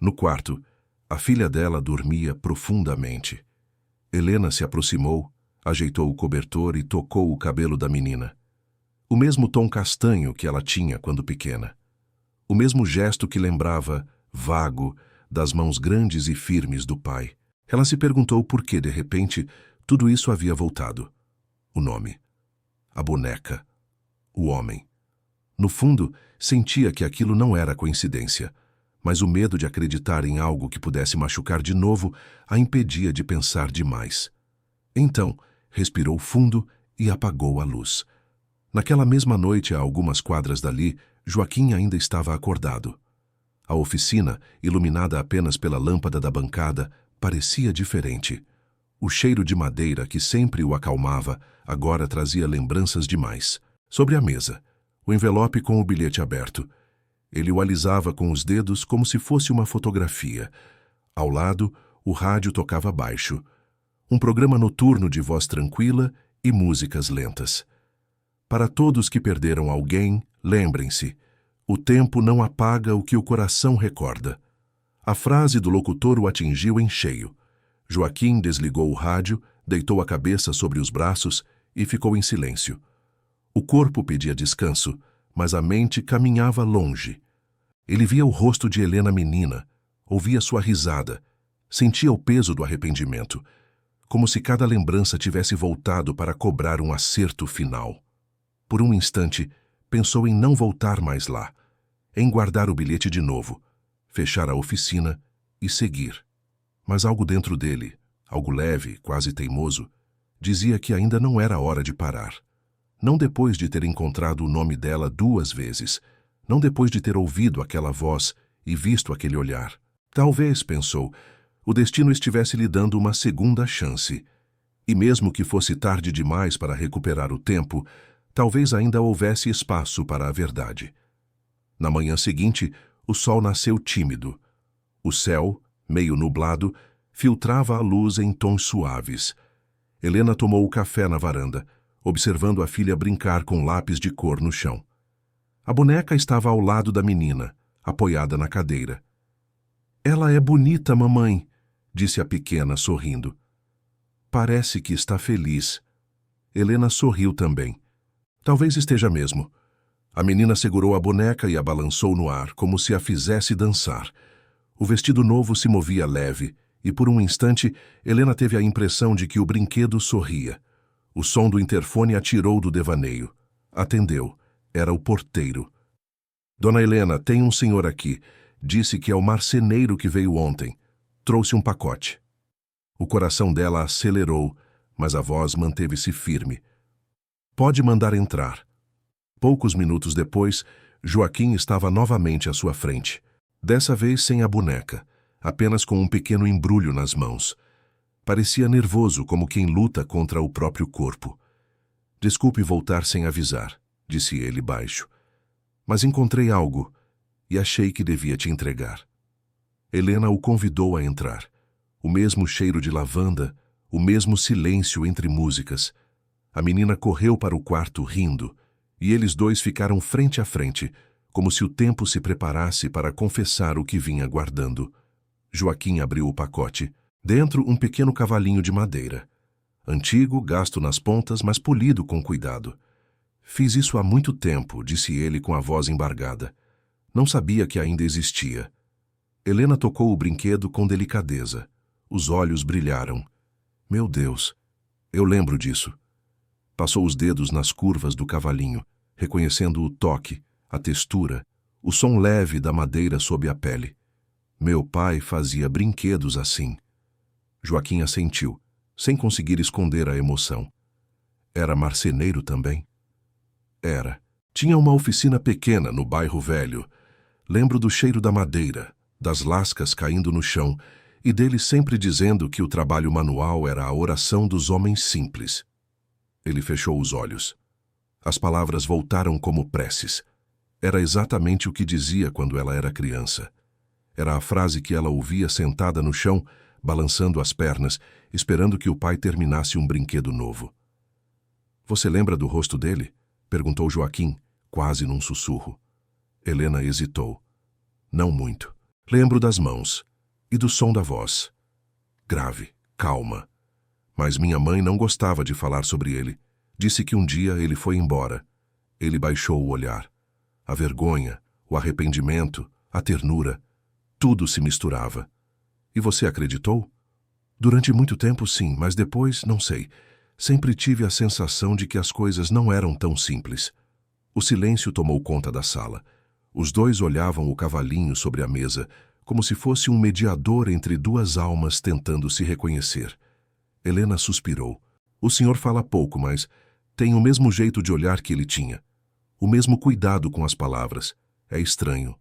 No quarto, a filha dela dormia profundamente. Helena se aproximou, ajeitou o cobertor e tocou o cabelo da menina. O mesmo tom castanho que ela tinha quando pequena. O mesmo gesto que lembrava, vago, das mãos grandes e firmes do pai. Ela se perguntou por que, de repente, tudo isso havia voltado. O nome. A boneca. O homem. No fundo, sentia que aquilo não era coincidência, mas o medo de acreditar em algo que pudesse machucar de novo a impedia de pensar demais. Então, respirou fundo e apagou a luz. Naquela mesma noite, a algumas quadras dali, Joaquim ainda estava acordado. A oficina, iluminada apenas pela lâmpada da bancada, parecia diferente. O cheiro de madeira que sempre o acalmava agora trazia lembranças demais. Sobre a mesa, o envelope com o bilhete aberto. Ele o alisava com os dedos como se fosse uma fotografia. Ao lado, o rádio tocava baixo. Um programa noturno de voz tranquila e músicas lentas. Para todos que perderam alguém, lembrem-se, o tempo não apaga o que o coração recorda. A frase do locutor o atingiu em cheio. Joaquim desligou o rádio, deitou a cabeça sobre os braços e ficou em silêncio. O corpo pedia descanso, mas a mente caminhava longe. Ele via o rosto de Helena menina, ouvia sua risada, sentia o peso do arrependimento, como se cada lembrança tivesse voltado para cobrar um acerto final. Por um instante, pensou em não voltar mais lá, em guardar o bilhete de novo, fechar a oficina e seguir. Mas algo dentro dele, algo leve, quase teimoso, dizia que ainda não era hora de parar. Não depois de ter encontrado o nome dela 2 vezes, não depois de ter ouvido aquela voz e visto aquele olhar. Talvez, pensou, o destino estivesse lhe dando uma segunda chance. E mesmo que fosse tarde demais para recuperar o tempo, talvez ainda houvesse espaço para a verdade. Na manhã seguinte, o sol nasceu tímido. O céu, meio nublado, filtrava a luz em tons suaves. Helena tomou o café na varanda, observando a filha brincar com lápis de cor no chão. A boneca estava ao lado da menina, apoiada na cadeira. "Ela é bonita, mamãe", disse a pequena, sorrindo. "Parece que está feliz." Helena sorriu também. "Talvez esteja mesmo." A menina segurou a boneca e a balançou no ar, como se a fizesse dançar. O vestido novo se movia leve, e por um instante, Helena teve a impressão de que o brinquedo sorria. O som do interfone a tirou do devaneio. Atendeu. Era o porteiro. "Dona Helena, tem um senhor aqui. Disse que é o marceneiro que veio ontem. Trouxe um pacote." O coração dela acelerou, mas a voz manteve-se firme. "Pode mandar entrar." Poucos minutos depois, Joaquim estava novamente à sua frente. Dessa vez sem a boneca, apenas com um pequeno embrulho nas mãos. Parecia nervoso, como quem luta contra o próprio corpo. "Desculpe voltar sem avisar", disse ele baixo. "Mas encontrei algo e achei que devia te entregar." Helena o convidou a entrar. O mesmo cheiro de lavanda, o mesmo silêncio entre músicas. A menina correu para o quarto rindo, e eles dois ficaram frente a frente, como se o tempo se preparasse para confessar o que vinha guardando. Joaquim abriu o pacote. Dentro, um pequeno cavalinho de madeira. Antigo, gasto nas pontas, mas polido com cuidado. "Fiz isso há muito tempo", disse ele com a voz embargada. Não sabia que ainda existia. Helena tocou o brinquedo com delicadeza. Os olhos brilharam. "Meu Deus, eu lembro disso." Passou os dedos nas curvas do cavalinho, reconhecendo o toque, a textura, o som leve da madeira sob a pele. "Meu pai fazia brinquedos assim." Joaquim assentiu, sem conseguir esconder a emoção. "Era marceneiro também?" "Era. Tinha uma oficina pequena no bairro Velho. Lembro do cheiro da madeira, das lascas caindo no chão, e dele sempre dizendo que o trabalho manual era a oração dos homens simples." Ele fechou os olhos. As palavras voltaram como preces. Era exatamente o que dizia quando ela era criança. Era a frase que ela ouvia sentada no chão, balançando as pernas, esperando que o pai terminasse um brinquedo novo. "Você lembra do rosto dele?" perguntou Joaquim, quase num sussurro. Helena hesitou. "Não muito. Lembro das mãos e do som da voz. Grave, calma. Mas minha mãe não gostava de falar sobre ele. Disse que um dia ele foi embora." Ele baixou o olhar. A vergonha, o arrependimento, a ternura, tudo se misturava. "E você acreditou?" "Durante muito tempo, sim, mas depois, não sei. Sempre tive a sensação de que as coisas não eram tão simples." O silêncio tomou conta da sala. Os dois olhavam o cavalinho sobre a mesa, como se fosse um mediador entre duas almas tentando se reconhecer. Helena suspirou. "O senhor fala pouco, mas tem o mesmo jeito de olhar que ele tinha. O mesmo cuidado com as palavras. É estranho.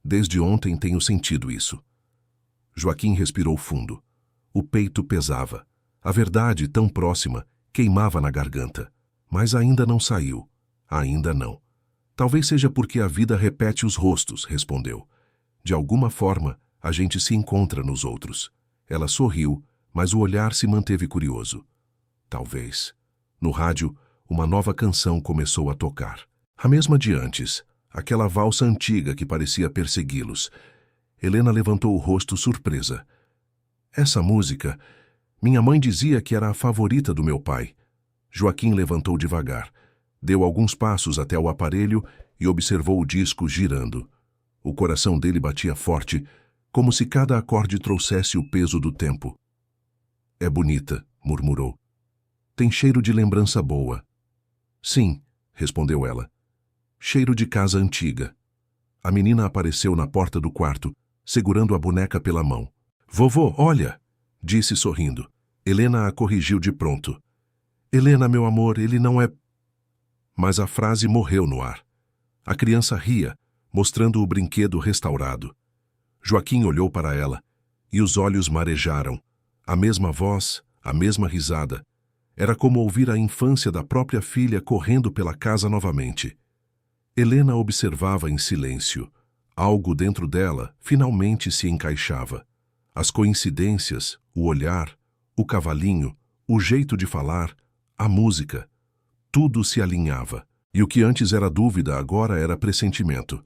Desde ontem tenho sentido isso." Joaquim respirou fundo. O peito pesava. A verdade, tão próxima, queimava na garganta. Mas ainda não saiu. Ainda não. Talvez seja porque a vida repete os rostos, respondeu. De alguma forma, a gente se encontra nos outros. Ela sorriu, mas o olhar se manteve curioso. Talvez. No rádio, uma nova canção começou a tocar. A mesma de antes, aquela valsa antiga que parecia persegui-los. Helena levantou o rosto surpresa. Essa música, minha mãe dizia que era a favorita do meu pai. Joaquim levantou devagar, deu alguns passos até o aparelho e observou o disco girando. O coração dele batia forte, como se cada acorde trouxesse o peso do tempo. É bonita, murmurou. Tem cheiro de lembrança boa. Sim, respondeu ela. Cheiro de casa antiga. A menina apareceu na porta do quarto, segurando a boneca pela mão. Vovô, olha, disse sorrindo. Helena a corrigiu de pronto. Helena, meu amor, ele não é... Mas a frase morreu no ar. A criança ria, mostrando o brinquedo restaurado. Joaquim olhou para ela, e os olhos marejaram. A mesma voz, a mesma risada. Era como ouvir a infância da própria filha correndo pela casa novamente. Helena observava em silêncio. Algo dentro dela finalmente se encaixava. As coincidências, o olhar, o cavalinho, o jeito de falar, a música. Tudo se alinhava, e o que antes era dúvida agora era pressentimento.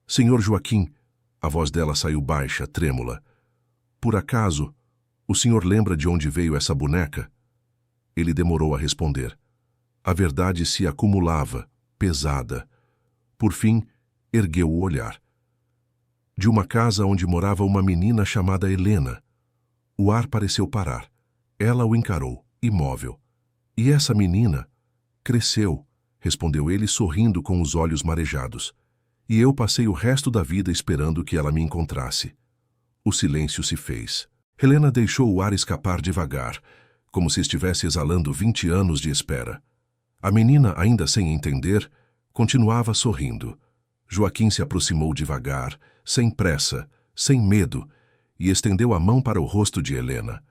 Senhor Joaquim, a voz dela saiu baixa, trêmula. Por acaso, o senhor lembra de onde veio essa boneca? Ele demorou a responder. A verdade se acumulava, pesada. Por fim, ergueu o olhar. De uma casa onde morava uma menina chamada Helena. O ar pareceu parar. Ela o encarou, imóvel. E essa menina cresceu, respondeu ele sorrindo com os olhos marejados. E eu passei o resto da vida esperando que ela me encontrasse. O silêncio se fez. Helena deixou o ar escapar devagar, como se estivesse exalando 20 anos de espera. A menina, ainda sem entender, continuava sorrindo. Joaquim se aproximou devagar, sem pressa, sem medo, e estendeu a mão para o rosto de Helena.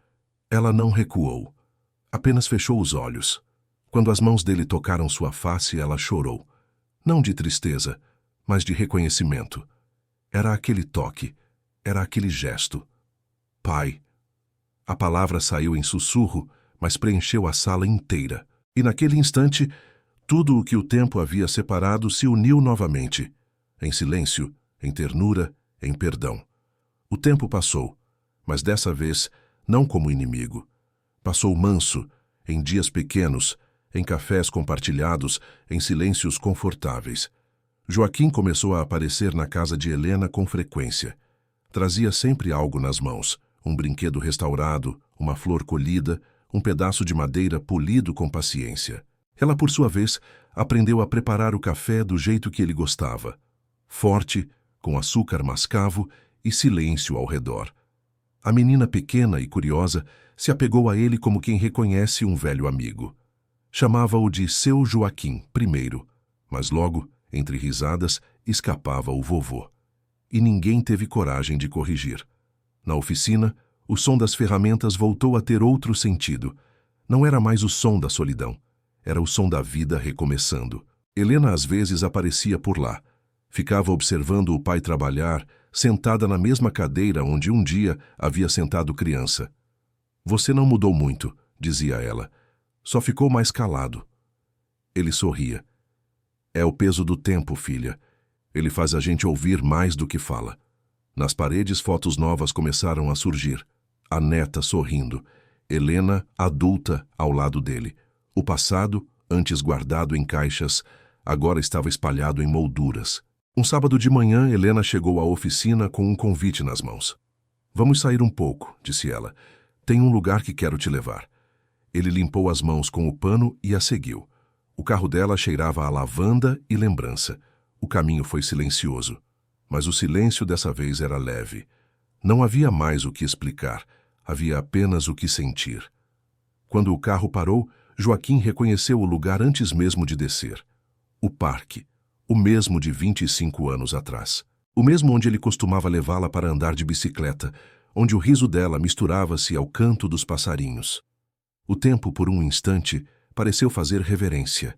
Ela não recuou. Apenas fechou os olhos. Quando as mãos dele tocaram sua face, ela chorou. Não de tristeza, mas de reconhecimento. Era aquele toque, era aquele gesto. Pai. A palavra saiu em sussurro, mas preencheu a sala inteira. E naquele instante, tudo o que o tempo havia separado se uniu novamente. Em silêncio, em ternura, em perdão. O tempo passou, mas dessa vez não como inimigo. Passou manso, em dias pequenos, em cafés compartilhados, em silêncios confortáveis. Joaquim começou a aparecer na casa de Helena com frequência. Trazia sempre algo nas mãos, um brinquedo restaurado, uma flor colhida, um pedaço de madeira polido com paciência. Ela, por sua vez, aprendeu a preparar o café do jeito que ele gostava. Forte, com açúcar mascavo e silêncio ao redor. A menina pequena e curiosa se apegou a ele como quem reconhece um velho amigo. Chamava-o de seu Joaquim, primeiro, mas logo, entre risadas, escapava o vovô. E ninguém teve coragem de corrigir. Na oficina, o som das ferramentas voltou a ter outro sentido. Não era mais o som da solidão. Era o som da vida recomeçando. Helena às vezes aparecia por lá. Ficava observando o pai trabalhar, sentada na mesma cadeira onde um dia havia sentado criança. Você não mudou muito, dizia ela. Só ficou mais calado. Ele sorria. É o peso do tempo, filha. Ele faz a gente ouvir mais do que fala. Nas paredes, fotos novas começaram a surgir. A neta sorrindo. Helena, adulta, ao lado dele. O passado, antes guardado em caixas, agora estava espalhado em molduras. Um sábado de manhã, Helena chegou à oficina com um convite nas mãos. Vamos sair um pouco, disse ela. Tem um lugar que quero te levar. Ele limpou as mãos com o pano e a seguiu. O carro dela cheirava a lavanda e lembrança. O caminho foi silencioso. Mas o silêncio dessa vez era leve. Não havia mais o que explicar. Havia apenas o que sentir. Quando o carro parou, Joaquim reconheceu o lugar antes mesmo de descer. O parque. O mesmo de 25 anos atrás. O mesmo onde ele costumava levá-la para andar de bicicleta, onde o riso dela misturava-se ao canto dos passarinhos. O tempo, por um instante, pareceu fazer reverência.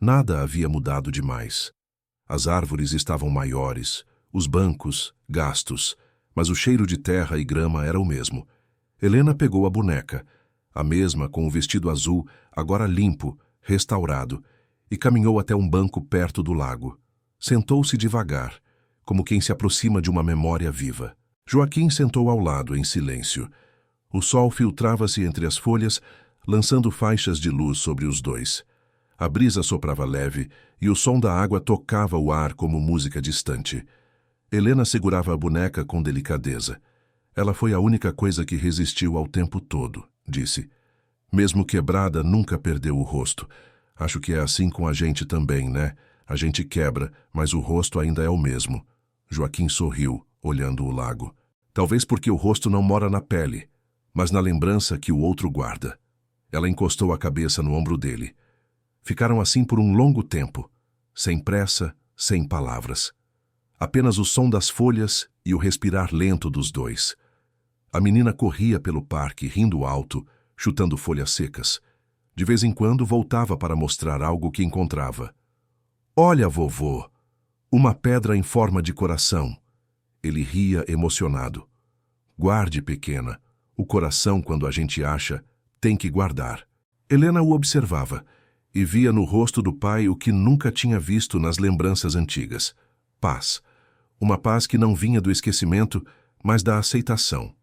Nada havia mudado demais. As árvores estavam maiores, os bancos, gastos, mas o cheiro de terra e grama era o mesmo. Helena pegou a boneca, a mesma com o vestido azul, agora limpo, restaurado, e caminhou até um banco perto do lago. Sentou-se devagar, como quem se aproxima de uma memória viva. Joaquim sentou ao lado, em silêncio. O sol filtrava-se entre as folhas, lançando faixas de luz sobre os dois. A brisa soprava leve e o som da água tocava o ar como música distante. Helena segurava a boneca com delicadeza. Ela foi a única coisa que resistiu ao tempo todo, disse. Mesmo quebrada, nunca perdeu o rosto. Acho que é assim com a gente também, né? A gente quebra, mas o rosto ainda é o mesmo. Joaquim sorriu, olhando o lago. Talvez porque o rosto não mora na pele, mas na lembrança que o outro guarda. Ela encostou a cabeça no ombro dele. Ficaram assim por um longo tempo, sem pressa, sem palavras. Apenas o som das folhas e o respirar lento dos dois. A menina corria pelo parque, rindo alto, chutando folhas secas. De vez em quando voltava para mostrar algo que encontrava. Olha, vovô! Uma pedra em forma de coração. Ele ria emocionado. Guarde, pequena. O coração, quando a gente acha, tem que guardar. Helena o observava e via no rosto do pai o que nunca tinha visto nas lembranças antigas. Paz. Uma paz que não vinha do esquecimento, mas da aceitação.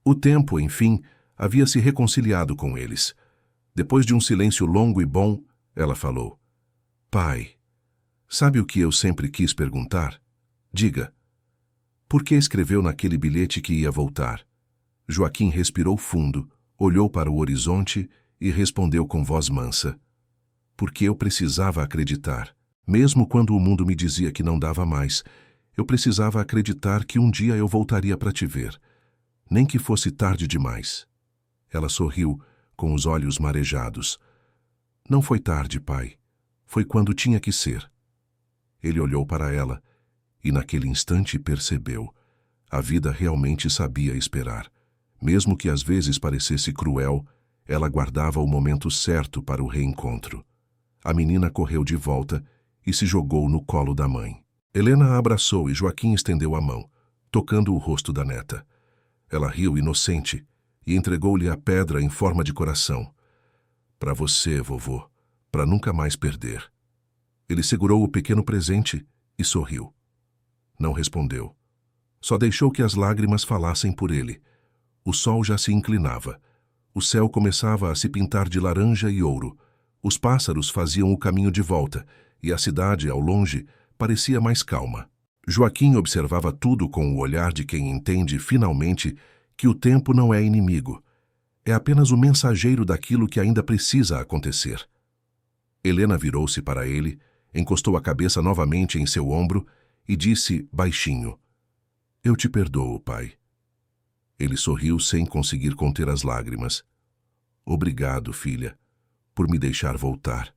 O tempo, enfim, havia se reconciliado com eles. Depois de um silêncio longo e bom, ela falou. Pai, sabe o que eu sempre quis perguntar? Diga. Por que escreveu naquele bilhete que ia voltar? Joaquim respirou fundo, olhou para o horizonte e respondeu com voz mansa. Porque eu precisava acreditar. Mesmo quando o mundo me dizia que não dava mais, eu precisava acreditar que um dia eu voltaria para te ver. Nem que fosse tarde demais. Ela sorriu, com os olhos marejados. Não foi tarde, pai. Foi quando tinha que ser. Ele olhou para ela e naquele instante percebeu. A vida realmente sabia esperar. Mesmo que às vezes parecesse cruel, ela guardava o momento certo para o reencontro. A menina correu de volta e se jogou no colo da mãe. Helena a abraçou e Joaquim estendeu a mão, tocando o rosto da neta. Ela riu inocente e entregou-lhe a pedra em forma de coração. Para você, vovô, para nunca mais perder. Ele segurou o pequeno presente e sorriu. Não respondeu. Só deixou que as lágrimas falassem por ele. O sol já se inclinava. O céu começava a se pintar de laranja e ouro. Os pássaros faziam o caminho de volta e a cidade, ao longe, parecia mais calma. Joaquim observava tudo com o olhar de quem entende, finalmente, que o tempo não é inimigo. É apenas o mensageiro daquilo que ainda precisa acontecer. Helena virou-se para ele, encostou a cabeça novamente em seu ombro e disse baixinho, Eu te perdoo, pai. Ele sorriu sem conseguir conter as lágrimas. Obrigado, filha, por me deixar voltar.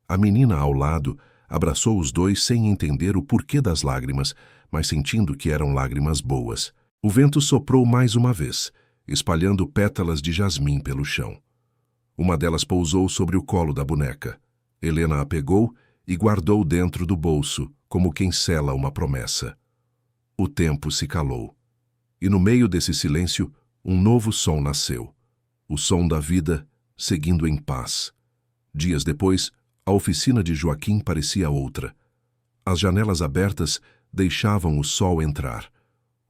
A menina ao lado abraçou os dois sem entender o porquê das lágrimas, mas sentindo que eram lágrimas boas. O vento soprou mais uma vez, espalhando pétalas de jasmim pelo chão. Uma delas pousou sobre o colo da boneca. Helena a pegou e guardou dentro do bolso, como quem sela uma promessa. O tempo se calou. E no meio desse silêncio, um novo som nasceu. O som da vida, seguindo em paz. Dias depois, a oficina de Joaquim parecia outra. As janelas abertas deixavam o sol entrar.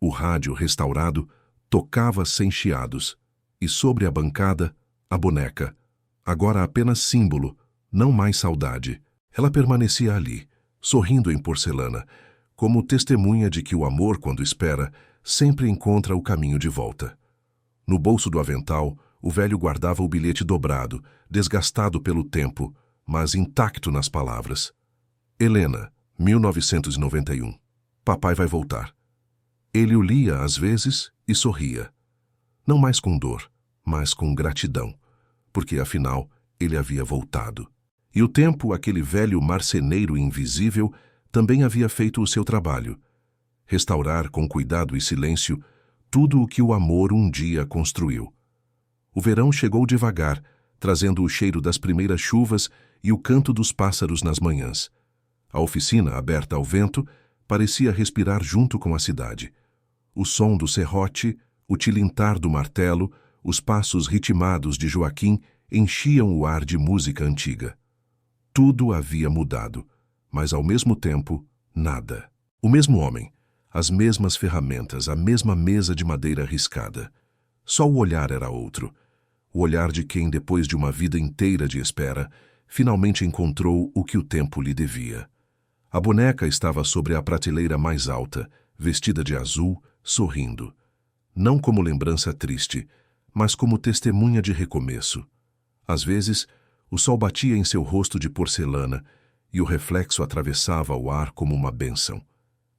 O rádio restaurado tocava sem chiados. E sobre a bancada, a boneca. Agora apenas símbolo, não mais saudade. Ela permanecia ali, sorrindo em porcelana, como testemunha de que o amor, quando espera, sempre encontra o caminho de volta. No bolso do avental, o velho guardava o bilhete dobrado, desgastado pelo tempo, mas intacto nas palavras. Helena, 1991. Papai vai voltar. Ele o lia às vezes e sorria. Não mais com dor, mas com gratidão, porque afinal ele havia voltado. E o tempo, aquele velho marceneiro invisível, também havia feito o seu trabalho. Restaurar com cuidado e silêncio tudo o que o amor um dia construiu. O verão chegou devagar, trazendo o cheiro das primeiras chuvas e o canto dos pássaros nas manhãs. A oficina, aberta ao vento, parecia respirar junto com a cidade. O som do serrote, o tilintar do martelo, os passos ritmados de Joaquim enchiam o ar de música antiga. Tudo havia mudado, mas ao mesmo tempo, nada. O mesmo homem, as mesmas ferramentas, a mesma mesa de madeira riscada. Só o olhar era outro. O olhar de quem, depois de uma vida inteira de espera, finalmente encontrou o que o tempo lhe devia. A boneca estava sobre a prateleira mais alta, vestida de azul, sorrindo. Não como lembrança triste, mas como testemunha de recomeço. Às vezes, o sol batia em seu rosto de porcelana e o reflexo atravessava o ar como uma bênção.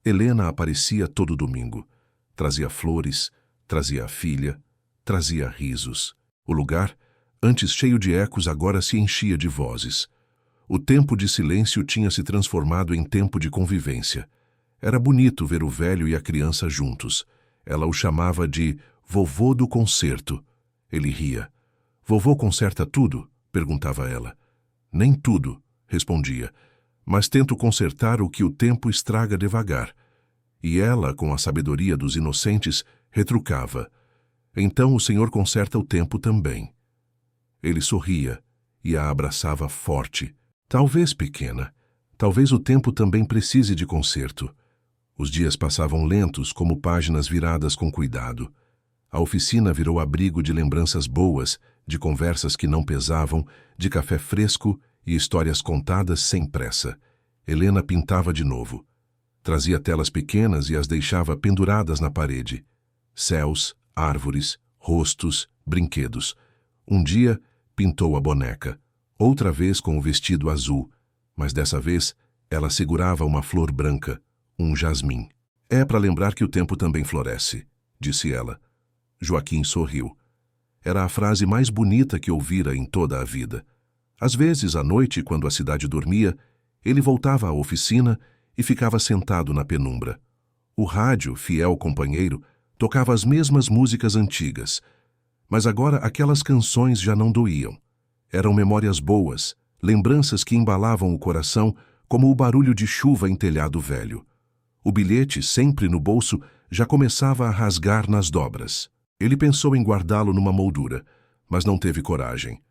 Helena aparecia todo domingo. Trazia flores, trazia a filha, trazia risos. O lugar, antes cheio de ecos, agora se enchia de vozes. O tempo de silêncio tinha se transformado em tempo de convivência. Era bonito ver o velho e a criança juntos. Ela o chamava de vovô do concerto. Ele ria. Vovô conserta tudo? Perguntava ela. Nem tudo, respondia, mas tento consertar o que o tempo estraga devagar. E ela, com a sabedoria dos inocentes, retrucava. Então o Senhor conserta o tempo também. Ele sorria e a abraçava forte. Talvez, pequena, talvez o tempo também precise de conserto. Os dias passavam lentos, como páginas viradas com cuidado. A oficina virou abrigo de lembranças boas, de conversas que não pesavam, de café fresco e histórias contadas sem pressa. Helena pintava de novo. Trazia telas pequenas e as deixava penduradas na parede. Céus, árvores, rostos, brinquedos. Um dia, pintou a boneca. Outra vez com o vestido azul, mas dessa vez ela segurava uma flor branca, um jasmim. É para lembrar que o tempo também floresce, disse ela. Joaquim sorriu. Era a frase mais bonita que ouvira em toda a vida. Às vezes, à noite, quando a cidade dormia, ele voltava à oficina e ficava sentado na penumbra. O rádio, fiel companheiro, tocava as mesmas músicas antigas, mas agora aquelas canções já não doíam. Eram memórias boas, lembranças que embalavam o coração como o barulho de chuva em telhado velho. O bilhete, sempre no bolso, já começava a rasgar nas dobras. Ele pensou em guardá-lo numa moldura, mas não teve coragem.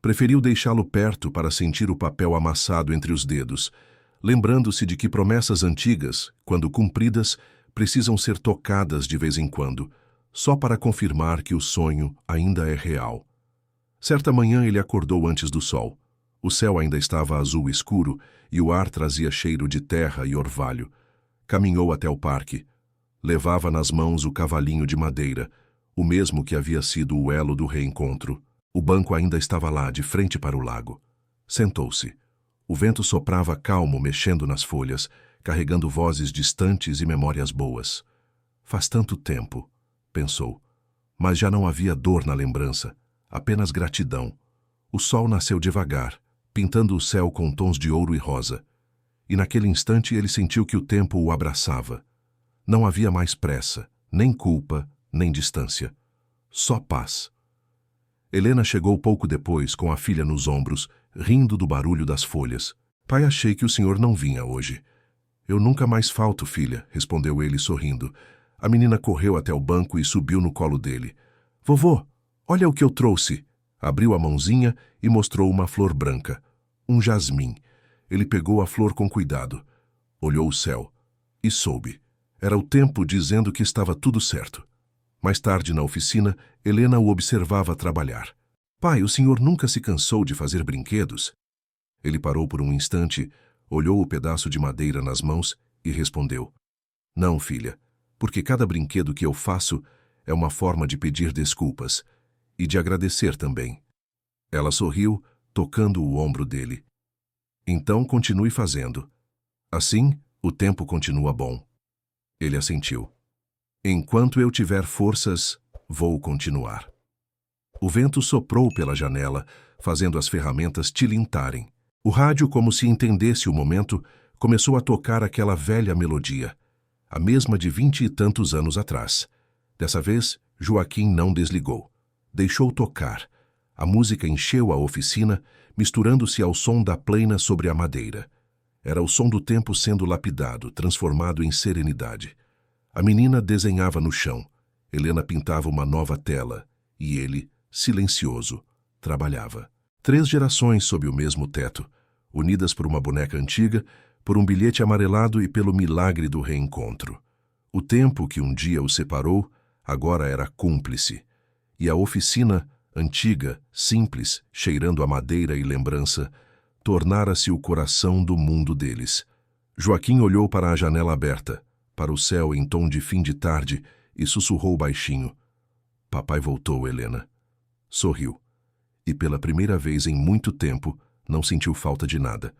Preferiu deixá-lo perto para sentir o papel amassado entre os dedos, lembrando-se de que promessas antigas, quando cumpridas, precisam ser tocadas de vez em quando, só para confirmar que o sonho ainda é real. Certa manhã ele acordou antes do sol. O céu ainda estava azul escuro e o ar trazia cheiro de terra e orvalho. Caminhou até o parque. Levava nas mãos o cavalinho de madeira, o mesmo que havia sido o elo do reencontro. O banco ainda estava lá, de frente para o lago. Sentou-se. O vento soprava calmo, mexendo nas folhas, carregando vozes distantes e memórias boas. Faz tanto tempo, pensou, mas já não havia dor na lembrança. Apenas gratidão. O sol nasceu devagar, pintando o céu com tons de ouro e rosa. E naquele instante ele sentiu que o tempo o abraçava. Não havia mais pressa, nem culpa, nem distância. Só paz. Helena chegou pouco depois, com a filha nos ombros, rindo do barulho das folhas. Pai, achei que o senhor não vinha hoje. Eu nunca mais falto, filha, respondeu ele sorrindo. A menina correu até o banco e subiu no colo dele. Vovô! Olha o que eu trouxe. Abriu a mãozinha e mostrou uma flor branca. Um jasmim. Ele pegou a flor com cuidado. Olhou o céu. E soube. Era o tempo dizendo que estava tudo certo. Mais tarde, na oficina, Helena o observava trabalhar. Pai, o senhor nunca se cansou de fazer brinquedos? Ele parou por um instante, olhou o pedaço de madeira nas mãos e respondeu. Não, filha, porque cada brinquedo que eu faço é uma forma de pedir desculpas. E de agradecer também. Ela sorriu, tocando o ombro dele. Então continue fazendo. Assim, o tempo continua bom. Ele assentiu. Enquanto eu tiver forças, vou continuar. O vento soprou pela janela, fazendo as ferramentas tilintarem. O rádio, como se entendesse o momento, começou a tocar aquela velha melodia, a mesma de 20 e tantos anos atrás. Dessa vez, Joaquim não desligou. Deixou tocar. A música encheu a oficina, misturando-se ao som da plena sobre a madeira. Era o som do tempo sendo lapidado, transformado em serenidade. A menina desenhava no chão. Helena pintava uma nova tela. E ele, silencioso, trabalhava. 3 gerações sob o mesmo teto, unidas por uma boneca antiga, por um bilhete amarelado e pelo milagre do reencontro. O tempo que um dia os separou, agora era cúmplice. E a oficina, antiga, simples, cheirando a madeira e lembrança, tornara-se o coração do mundo deles. Joaquim olhou para a janela aberta, para o céu em tom de fim de tarde, e sussurrou baixinho. Papai voltou, Helena. Sorriu. E pela primeira vez em muito tempo, não sentiu falta de nada.